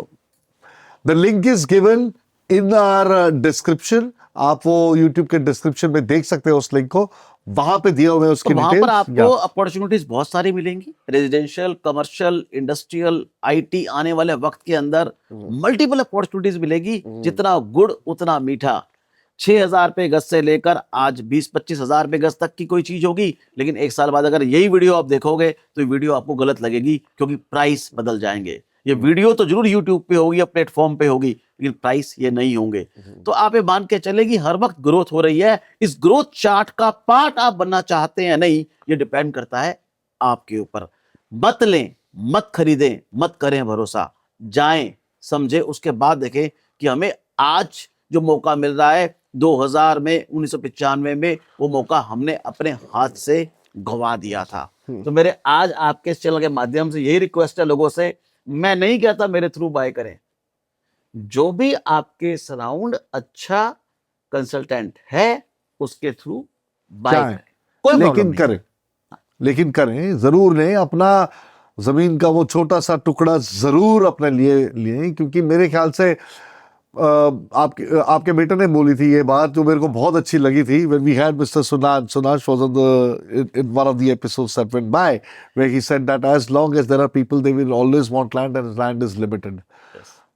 The link is given in our description. आप वो YouTube के डिस्क्रिप्शन में देख सकते हो उस लिंक को, वहां पे दिए हुए उसकी तो वहां पर डिटेल्स। आपको अपॉर्चुनिटीज बहुत सारी मिलेंगी, रेजिडेंशियल, कमर्शियल, इंडस्ट्रियल, आईटी आने वाले वक्त के अंदर मल्टीपल अपॉर्चुनिटीज मिलेगी। जितना गुड़ उतना मीठा। 6,000 रुपए गज से लेकर आज 20-25 हजार रुपए गज तक की कोई चीज होगी, लेकिन एक साल बाद अगर यही वीडियो आप देखोगे तो ये वीडियो आपको गलत लगेगी, क्योंकि प्राइस बदल जाएंगे। ये वीडियो तो जरूर यूट्यूब पे होगी या प्लेटफॉर्म पे होगी, लेकिन प्राइस ये नहीं होंगे। तो आप ये मान के चलेगी हर वक्त ग्रोथ हो रही है। इस ग्रोथ चार्ट का पार्ट आप बनना चाहते हैं नहीं, ये डिपेंड करता है आपके ऊपर। मत लें, मत खरीदें, मत करें भरोसा, जाएं, समझे, उसके बाद देखें कि हमें आज जो मौका मिल रहा है 2000 में, 1995 में, वो मौका हमने अपने हाथ से गंवा दिया था। तो मेरे आज आपके इस चैनल के माध्यम से यही रिक्वेस्ट है लोगों से, मैं नहीं कहता मेरे थ्रू बाय करें, जो भी आपके सराउंड अच्छा कंसल्टेंट है उसके थ्रू बाय करें, कोई लेकिन करें, लेकिन करें जरूर लें। अपना जमीन का वो छोटा सा टुकड़ा जरूर अपने लिए लें, क्योंकि मेरे ख्याल से आपके बेटे ने बोली थी ये बात जो मेरे को बहुत अच्छी लगी थी। when we had Mr. Sunash was on in one of the episodes that went by, where he said that as long as there are people they will always want land and land is limited.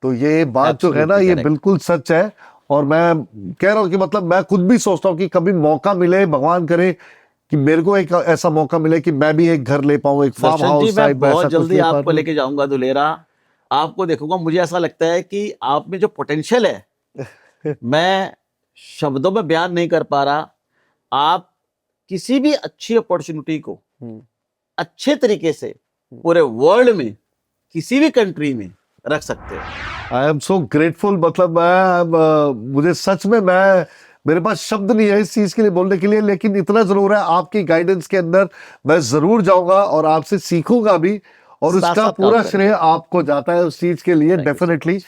तो ये बात जो है ना, ये बिल्कुल सच है। और मैं कह रहा हूँ कि मतलब मैं खुद भी सोचता हूँ कि कभी मौका मिले, भगवान करे कि मेरे को एक ऐसा मौका मिले कि मैं भी एक घर ले पाऊँ, एक फार्म हाउस टाइप। बहुत जल्दी आपको लेके जाऊंगा धुलेरा, आपको देखूंगा। मुझे ऐसा लगता है कि आप में जो पोटेंशियल है मैं शब्दों में बयान नहीं कर पा रहा। आप किसी भी अच्छी अपॉर्चुनिटी को अच्छे तरीके से पूरे वर्ल्ड में किसी भी कंट्री में रख सकते हो। I am so grateful. मतलब मुझे सच में मेरे पास शब्द नहीं है इस चीज के लिए बोलने के लिए, लेकिन इतना जरूर है आपकी गाइडेंस के अंदर मैं जरूर जाऊंगा और आपसे सीखूंगा भी, और उसका पूरा श्रेय आपको जाता है उस चीज के लिए डेफिनेटली।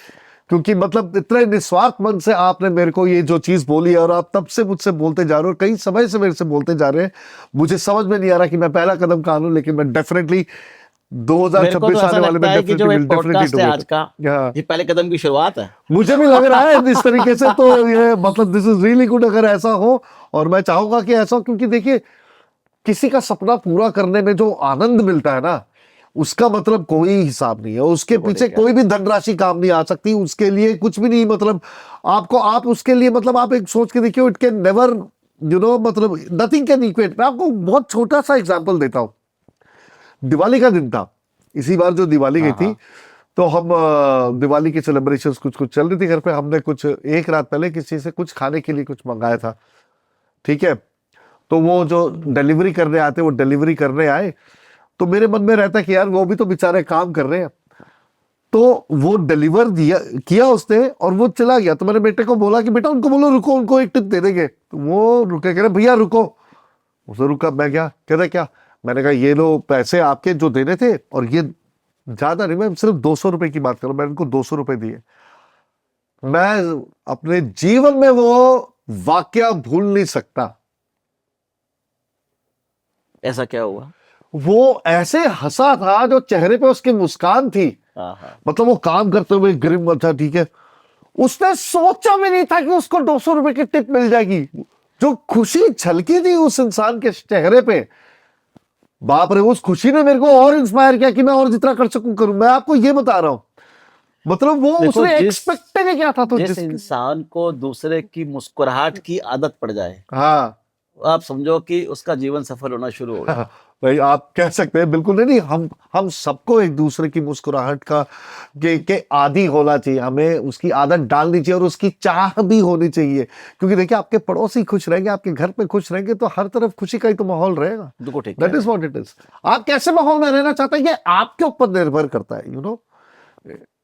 क्योंकि मतलब इतने निस्वार्थ मन से आपने मेरे को ये जो चीज बोली है, और आप तब से मुझसे बोलते जा रहे हो, कई समय से मेरे से बोलते जा रहे हैं। मुझे समझ में नहीं आ रहा कि मैं पहला कदम कहाँ लूं, लेकिन मैं डेफिनेटली 2026 आने वाले में डेफिनेटली आज का ये पहले कदम की शुरुआत है। मुझे भी लग रहा है इस तरीके से। तो ये मतलब दिस इज रियली गुड अगर ऐसा हो, और मैं चाहूंगा कि ऐसा हो, क्योंकि देखिए किसी का सपना पूरा करने में जो आनंद मिलता है ना, उसका मतलब कोई हिसाब नहीं है। उसके पीछे कोई भी धनराशि काम नहीं आ सकती, उसके लिए कुछ भी नहीं। मतलब आप उसके लिए मतलब आप एक सोच के देखिए, इट कैन नेवर मतलब नथिंग कैन इक्वेट। मैं आपको बहुत छोटा सा एग्जांपल देता हूं। दिवाली का दिन था इसी बार जो दिवाली गई थी, तो हम दिवाली की सेलिब्रेशंस कुछ चल रही थी घर पे। हमने कुछ एक रात पहले किसी से कुछ खाने के लिए कुछ मंगाया था, ठीक है। तो वो जो डिलीवरी करने आते वो डिलीवरी करने आए, तो मेरे मन में रहता है कि यार वो भी तो बेचारे काम कर रहे हैं। तो वो डिलीवर किया उसने और वो चला गया। तो मैंने बेटे को बोला कि बेटा उनको बोलो रुको, उनको एक टिप दे देंगे। तो वो रुके, कह रहे भैया रुको। उसे रुका, मैं क्या कहता क्या, मैंने कहा ये लो पैसे आपके जो देने थे, और ये ज्यादा नहीं, मैं सिर्फ 200 रुपए की बात करूं, मैंने उनको 200 रुपए दिए। मैं अपने जीवन में वो वाकया भूल नहीं सकता। ऐसा क्या हुआ? वो ऐसे हंसा था, जो चेहरे पे उसकी मुस्कान थी, मतलब वो काम करते हुए ग्रिम था, ठीक है। उसने सोचा भी नहीं था कि उसको 200 रुपए की टिप मिल जाएगी। जो खुशी झलकी थी उस इंसान के चेहरे पे, बाप रे, उस खुशी ने मेरे को और इंस्पायर किया कि मैं और जितना कर सकूं करूं। मैं आपको ये बता रहा हूं, मतलब वो देखो, उसने जिस एक्सपेक्टेड क्या था, तो जिस इंसान को दूसरे की मुस्कुराहट की आदत पड़ जाए, हाँ आप समझो कि उसका जीवन सफल होना शुरू हो गया। भाई आप कह सकते हैं, बिल्कुल नहीं, हम सबको एक दूसरे की मुस्कुराहट का के आदी होना चाहिए, हमें उसकी आदत डालनी चाहिए और उसकी चाह भी होनी चाहिए, क्योंकि देखिए आपके पड़ोसी खुश रहेंगे, आपके घर पे खुश रहेंगे, तो हर तरफ खुशी का ही तो माहौल रहेगा। बिल्कुल ठीक कह दैट रहे इज हैं। What it is. आप कैसे माहौल में रहना चाहते हैं, ये आपके ऊपर निर्भर करता है, यू नो,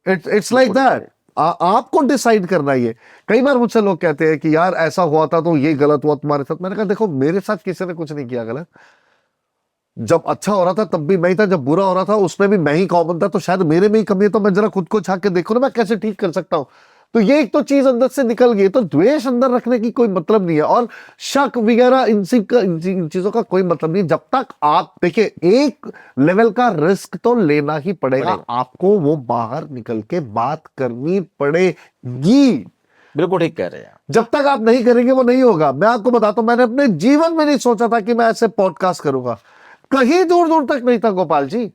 इट्स लाइक बिल्कुल ठीक कह दैट। आपको डिसाइड करना है ये। कई बार मुझसे लोग कहते हैं कि यार ऐसा हुआ था तो ये गलत हुआ तुम्हारे साथ। मैंने कहा देखो, मेरे साथ किसी ने कुछ नहीं किया गलत। जब अच्छा हो रहा था तब भी मैं ही था, जब बुरा हो रहा था उसमें भी मैं ही कॉमन था, तो शायद मेरे में ही कमी है। तो मैं जरा खुद को झांक के देखो ना, मैं कैसे ठीक कर सकता हूं। तो ये एक तो चीज अंदर से निकल गई, तो द्वेष अंदर रखने की कोई मतलब नहीं है, और शक वगैरह इन चीजों का कोई मतलब नहीं। जब तक आप देखिए, एक लेवल का रिस्क तो लेना ही पड़ेगा आपको, वो बाहर निकल के बात करनी पड़ेगी। बिल्कुल ठीक कह रहे हैं। जब तक आप नहीं करेंगे वो नहीं होगा। मैं आपको बताता हूं, मैंने अपने जीवन में नहीं सोचा था कि मैं ऐसे पॉडकास्ट करूंगा, कहीं दूर दूर तक नहीं था गोपाल जी।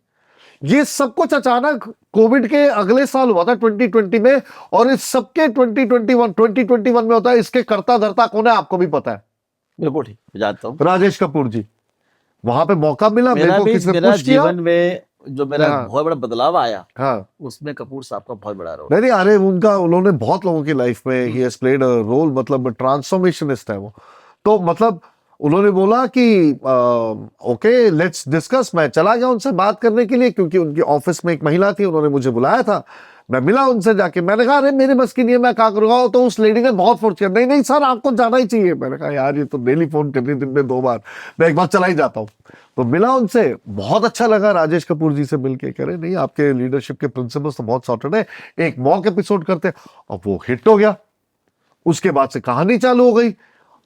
ये सब कुछ अचानक कोविड के अगले साल हुआ था 2020 में, और इस सबके 2021 में होता है। इसके कर्ता धर्ता कौन है आपको भी पता है, बिल्कुल ठीक, जानता हूँ। राजेश कपूर जी। वहां पे मौका मिला मेरे मेरा को, भी किसी ने मेरा पुश किया। जीवन में जो मेरा हाँ बहुत बड़ा बदलाव आया, हाँ, उसमें कपूर साहब का बहुत बड़ा रोल। नहीं नहीं, अरे उन्होंने बहुत लोगों की लाइफ में he has played a role, मतलब ट्रांसफॉर्मेशनिस्ट है वो। तो मतलब उन्होंने बोला कि ओके लेट्स डिस्कस। मैं चला गया उनसे बात करने के लिए, क्योंकि उनकी ऑफिस में एक महिला थी, उन्होंने मुझे बुलाया था। मैं मिला उनसे जाके, मैंने कहा अरे मेरे बस की नहीं है, मैं क्या करूंगा। तो उस लेडी ने बहुत फोर्स किया, नहीं नहीं सर आपको जाना ही चाहिए। मैंने कहा यार ये तो डेली फोन करनी, दिन में 2 बार, मैं एक बार चला ही जाता हूँ। तो मिला उनसे, बहुत अच्छा लगा राजेश कपूर जी से मिलके। कह रहे नहीं आपके लीडरशिप के प्रिंसिपल्स तो बहुत सॉर्टेड है, एक मॉक एपिसोड करते। अब वो हिट हो गया, उसके बाद से कहानी चालू हो गई।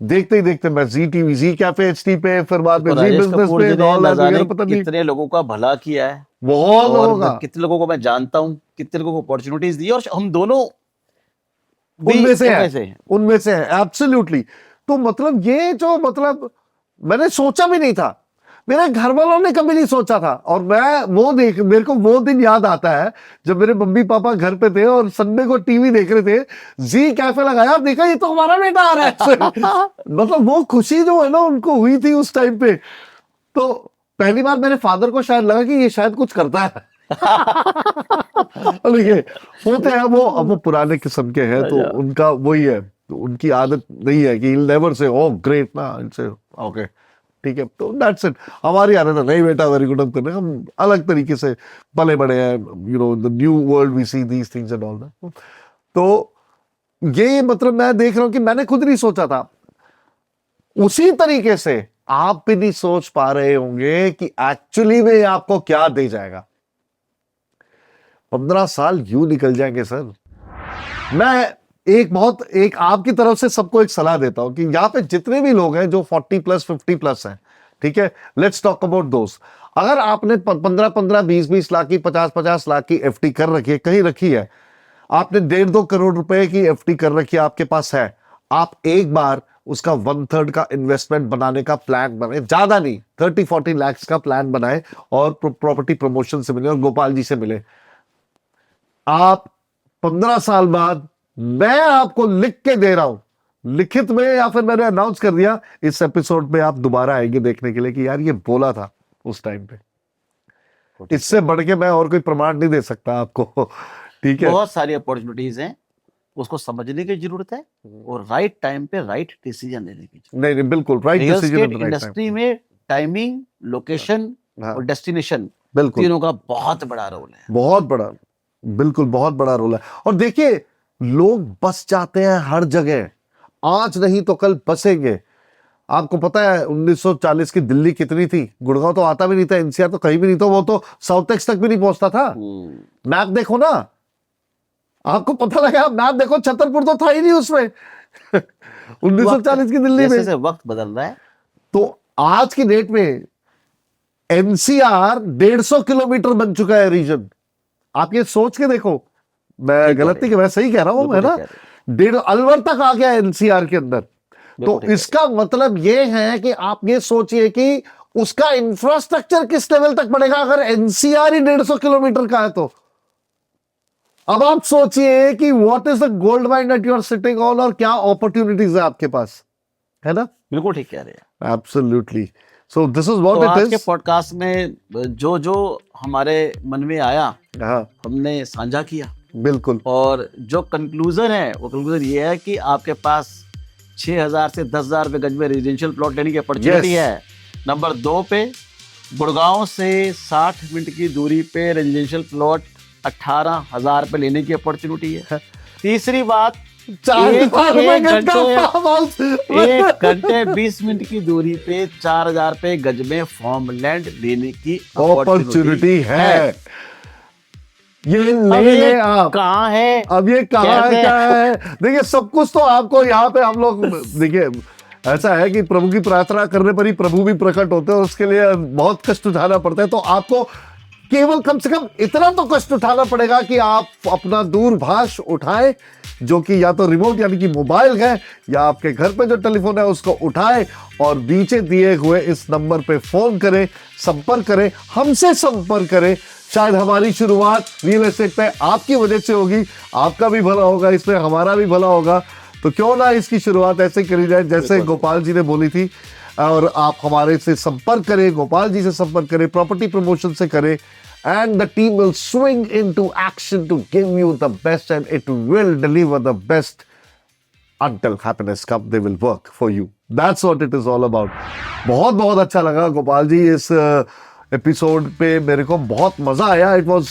देखते ही देखते मैं जी टीवी, जी कैफे, एचटी पे, फिर बाद में तो जी राजेश बिजनेस कपूर जी पे, ने ऑल न दैट जाने वगैरह, पता नहीं कितने लोगों का भला किया है, बहुत और लोगों का। कितने लोगों को मैं जानता हूँ, कितने लोगों को अपॉर्चुनिटीज दी, और हम दोनों भी उनमें से उनमें है, से हैं। उनमें से है एब्सोल्युटली। तो मतलब ये जो, मतलब मैंने सोचा भी नहीं था, मेरे घर वालों ने कभी नहीं सोचा था। और मैं वो मेरे को वो दिन याद आता है जब मेरे मम्मी पापा घर पे थे और संडे को टीवी देख रहे थे, जी कैफे लगाया, देखा ये तो हमारा बेटा आ रहा है। मतलब वो खुशी जो है ना उनको हुई थी उस टाइम पे। तो पहली बार मेरे फादर को शायद लगा कि ये शायद कुछ करता है। और ये होते हैं वो, अब वो पुराने किस्म के हैं, तो अच्छा। उनका वही है, तो उनकी आदत नहीं है कि नेवर से ओ ग्रेट ना, इनसे ओके ठीक है, तो दैट्स इट। हमारी आदत है नहीं बेटा वेरी गुड, हम कर रहे हैं, हम अलग तरीके से पले बड़े हैं, you know the new world we see these things and all that. तो ये मतलब मैं देख रहा हूं कि मैंने खुद नहीं सोचा था, उसी तरीके से आप भी नहीं सोच पा रहे होंगे कि एक्चुअली में आपको क्या दे जाएगा। 15 साल यूं निकल जाएंगे सर। मैं एक आपकी तरफ से सबको एक सलाह देता हूं कि यहां पे जितने भी लोग हैं जो 40+ 50+ हैं, ठीक है, लेट्स टॉक अबाउट दोस्त। अगर आपने 15-15 20-20 लाख की, 50-50 लाख की एफडी कर रखी है, कहीं रखी है, आपने 1.5-2 करोड़ रुपए की एफडी कर रखी है, आपके पास है, आप एक बार उसका 1/3 का इन्वेस्टमेंट बनाने का प्लान बनाए, ज्यादा नहीं 30-40 लाख का प्लान बनाए, और प्रॉपर्टी प्रमोशन से मिले और गोपाल जी से मिले। आप 15 साल बाद, मैं आपको लिख के दे रहा हूं, लिखित में, या फिर मैंने अनाउंस कर दिया इस एपिसोड में, आप दोबारा आएंगे देखने के लिए कि यार ये बोला था उस टाइम पे। इससे बढ़ के मैं और कोई प्रमाण नहीं दे सकता आपको। ठीक है, बहुत सारी अपॉर्चुनिटीज हैं, उसको समझने की जरूरत है, और राइट टाइम पे राइट डिसीजन लेने की जरूरत नहीं नहीं बिल्कुल राइट है। Real decision estate at the right industry time. में टाइमिंग, लोकेशन हाँ और डेस्टिनेशन, बिल्कुल, तीनों का बहुत बड़ा रोल है। बहुत बड़ा, बिल्कुल बहुत बड़ा रोल है। और देखिए लोग बस जाते हैं हर जगह, आज नहीं तो कल बसेंगे। आपको पता है 1940 की दिल्ली कितनी थी, गुड़गांव तो आता भी नहीं था, एनसीआर तो कहीं भी नहीं था, वो तो साउथ एक्स तक भी नहीं पहुंचता था। मैप देखो ना, आपको पता लगा, मैप देखो, छतरपुर तो था ही नहीं उसमें। 1940 की दिल्ली जैसे में। जैसे वक्त बदल रहा है, तो आज की डेट में एनसीआर 150 किलोमीटर बन चुका है रीजन। आप ये सोच के देखो, मैं ठीक कह गलत रहे नहीं कि मैं सही कह रहा हूं, है बिल्कुल ना, ठीक कह रहे 1.5 अलवर तक आ गया एनसीआर के अंदर। बिल्कुल तो ठीक इसका मतलब ये है कि आप ये सोचिए कि उसका इंफ्रास्ट्रक्चर किस लेवल तक पड़ेगा अगर एनसीआर ही 150 किलोमीटर का है तो। अब आप सोचिए कि what is the gold mine that you are sitting on, और क्या अपॉर्चुनिटीज है आपके पास, है ना? बिल्कुल ठीक कह रहे हैं। एब्सोल्युटली। सो दिस इज तो व्हाट आज इट के इज। पॉडकास्ट में जो जो हमारे मन में आया हाँ हमने साझा किया, बिल्कुल। और जो कंक्लूजन है वो कंक्लूजन ये है कि आपके पास 6,000 से 10,000 रुपए गज में रेजिडेंशियल प्लॉट लेने की अपॉर्चुनिटी Yes. है। नंबर 2 पे गुड़गांव से 60 मिनट की दूरी पे रेजिडेंशियल प्लॉट 18,000 रुपए लेने की अपॉर्चुनिटी है। तीसरी बात, 1 घंटे 20 मिनट की दूरी पे 4,000 रुपए गज में फार्म लैंड लेने की अपॉर्चुनिटी है। ये अब ले ये आप। कहाँ है? अब ये कहाँ है, कैसे? क्या है? देखिए सब कुछ तो आपको यहाँ पे हम लोग, देखिए ऐसा है कि प्रभु की प्रार्थना करने पर ही प्रभु भी प्रकट होते हैं, उसके लिए बहुत कष्ट उठाना पड़ता है। तो आपको केवल कम से कम इतना तो कष्ट उठाना पड़ेगा कि आप अपना दूरभाष उठाएं, जो कि या तो रिमोट यानी कि मोबाइल है, या आपके घर पे जो टेलीफोन है उसको उठाएं और नीचे दिए हुए इस नंबर पे फोन करें, संपर्क करें, हमसे संपर्क करें। शायद हमारी शुरुआत रियल एस्टेट पे आपकी वजह से होगी, आपका भी भला होगा, इसमें हमारा भी भला होगा। तो क्यों ना इसकी शुरुआत ऐसे करी जाए जैसे गोपाल जी ने बोली थी। और आप हमारे से संपर्क करें, गोपाल जी से संपर्क करें, प्रॉपर्टी प्रमोशन से करें, and the team will swing into action to give you the best, and it will deliver the best until happiness comes. They will work for you. That's what it is all about. बहुत बहुत अच्छा लगा गोपाल जी, इस episode पे मेरे को बहुत मजा आया। इट वाज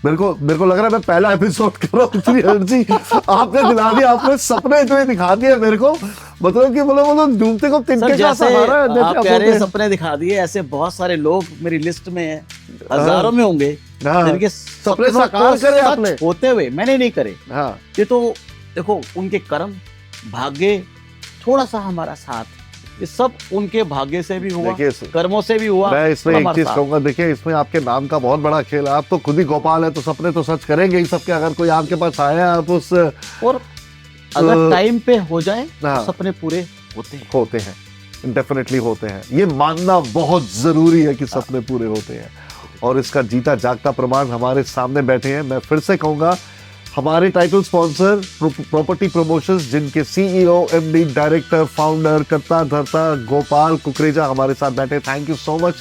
मेरे को लग रहा है मैं पहला एपिसोड कर रहा हूँ, इतनी एनर्जी आपने दिला दी, आपने सपने इतने दिखा दिए मेरे को, मतलब कि मतलब डूबते को तिनके का जैसे सहारा है, आप कह रहे हैं सपने दिखा दिए, ऐसे बहुत सारे लोग मेरी लिस्ट में हैं, हजारों में होंगे जिनके सपने साकार करे आपने, होते हुए मैंने नहीं करे। हाँ ये तो देखो उनके कर्म, भाग्य, थोड़ा सा हमारा साथ, ये सब उनके भाग्य से भी हुआ, कर्मों से भी हुआ। मैं इसमें एक चीज कहूंगा, देखिए इसमें आपके नाम का बहुत बड़ा खेल है। आप तो खुद ही गोपाल है, तो सपने तो सच करेंगे ही सबके। अगर कोई आपके पास आया आप उस, और अगर टाइम पे हो जाए हाँ, तो सपने पूरे होते हैं, डेफिनेटली होते हैं। ये मानना बहुत जरूरी है कि सपने पूरे होते हैं, और इसका जीता जागता प्रमाण हमारे सामने बैठे हैं। मैं फिर से कहूंगा, हमारे टाइटल स्पॉन्सर प्रॉपर्टी प्रमोशंस, जिनके सीईओ, एमडी, डायरेक्टर, फाउंडर, कर्ता धर्ता गोपाल कुकरेजा हमारे साथ बैठे। थैंक यू सो मच,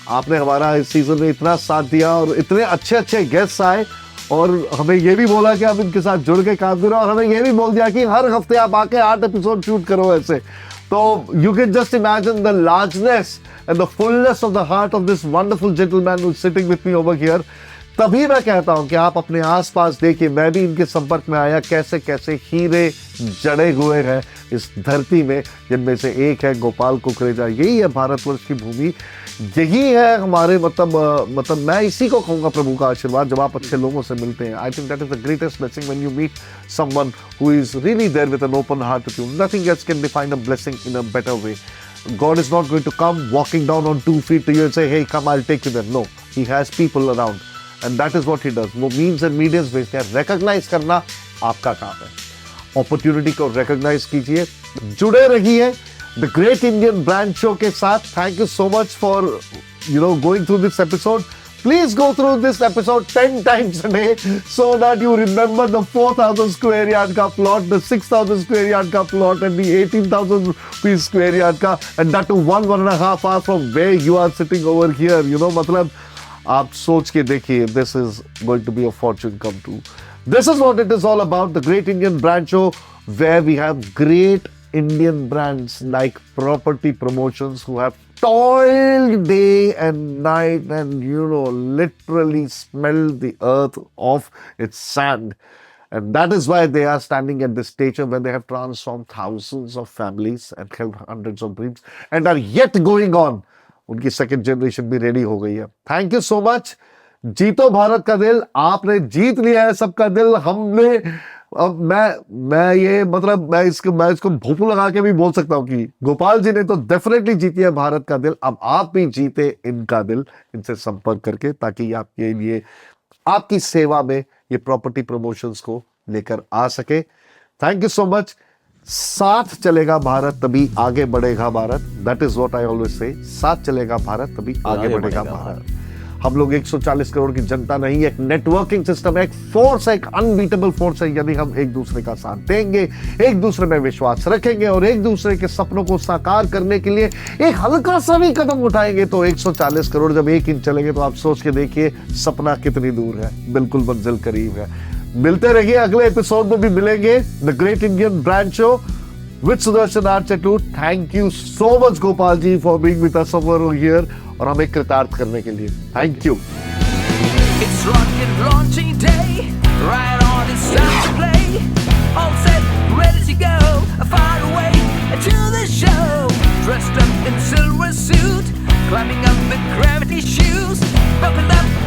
आपने हमारा इस सीजन में इतना साथ दिया, और इतने अच्छे अच्छे गेस्ट आए, और हमें ये भी बोला कि आप इनके साथ जुड़ के काम करो, और हमें ये भी बोल दिया कि हर हफ्ते आप आके 8 एपिसोड शूट करो ऐसे। तो you can just imagine the largeness and the fullness of the heart of this wonderful gentleman who is sitting with me over here. तभी मैं कहता हूं कि आप अपने आसपास देखिए, मैं भी इनके संपर्क में आया, कैसे कैसे हीरे जड़े हुए हैं इस धरती में, जिनमें से एक है गोपाल कुकरेजा। यही है भारतवर्ष की भूमि, यही है हमारे मतलब मैं इसी को कहूंगा प्रभु का आशीर्वाद, जब आप अच्छे लोगों से मिलते हैं। I think that is the greatest blessing when you meet someone who is really there with an open heart to you. Nothing else can define a blessing in a better way. God is not going to come walking down on 2 feet to you and say, hey, come, I'll take you there. No, he has people around. And that is what he does. वो means and mediums भेजते हैं। recognize करना आपका काम है। opportunity को recognize कीजिए, जुड़े रहिए The Great Indian Brand Show के साथ। Thank you so much for going through this episode. Please go through this episode 10 times a day so that you remember the 4,000 square yard का plot, the 6,000 square yard का plot, and the 18,000 rupees square yard का, and that to 1.5 hours from where you are sitting over here. मतलब आप सोच के देखिए, this is going to be a fortune come true. This is what it is all about, the Great Indian Brand Show, where we have great Indian brands like Property Promotions, who have toiled day and night and literally smelled the earth of its sand. And that is why they are standing at this stage when they have transformed thousands of families and helped hundreds of dreams and are yet going on. उनकी second generation भी ready हो गई है। Thank you so much. जीतो भारत का दिल, आपने जीत लिया है सबका दिल। हमने, अब मैं ये मतलब मैं इसको भोंपू लगा के भी बोल सकता हूँ कि गोपाल जी ने तो डेफिनेटली जीती है भारत का दिल। अब आप भी जीते इनका दिल, इनसे संपर्क करके, ताकि आपके लिए आपकी सेवा में ये प्रॉपर्टी प्रमोशंस को लेकर आ सके। Thank you so much. साथ चलेगा भारत तभी आगे बढ़ेगा Bharat. That is what I always say. साथ चलेगा भारत तभी आगे बढ़ेगा भारत. हम लोग 140 करोड़ की जनता नहीं, एक नेटवर्किंग सिस्टम है, एक फोर्स है, एक अनबीटेबल फोर्स है. यदि हम एक दूसरे का साथ देंगे, एक दूसरे में विश्वास रखेंगे और एक दूसरे के सपनों को साकार करने के लिए एक हल्का सा भी कदम उठाएंगे तो 140 करोड़ जब 1 इंच चलेंगे तो आप सोच के देखिए सपना कितनी दूर है. बिल्कुल मंजिल करीब है. मिलते रहिए, अगले एपिसोड में भी मिलेंगे. The great Indian brand show with Sudarshan R. Thank you so much Gopal ji for being with us over here और हमें कृतार्थ करने के लिए. Thank you. It's rocket launching day, right on, it's time to play. All set, ready to go, far away to the show. Dressed up in silver suit, climbing up with gravity shoes, buckled up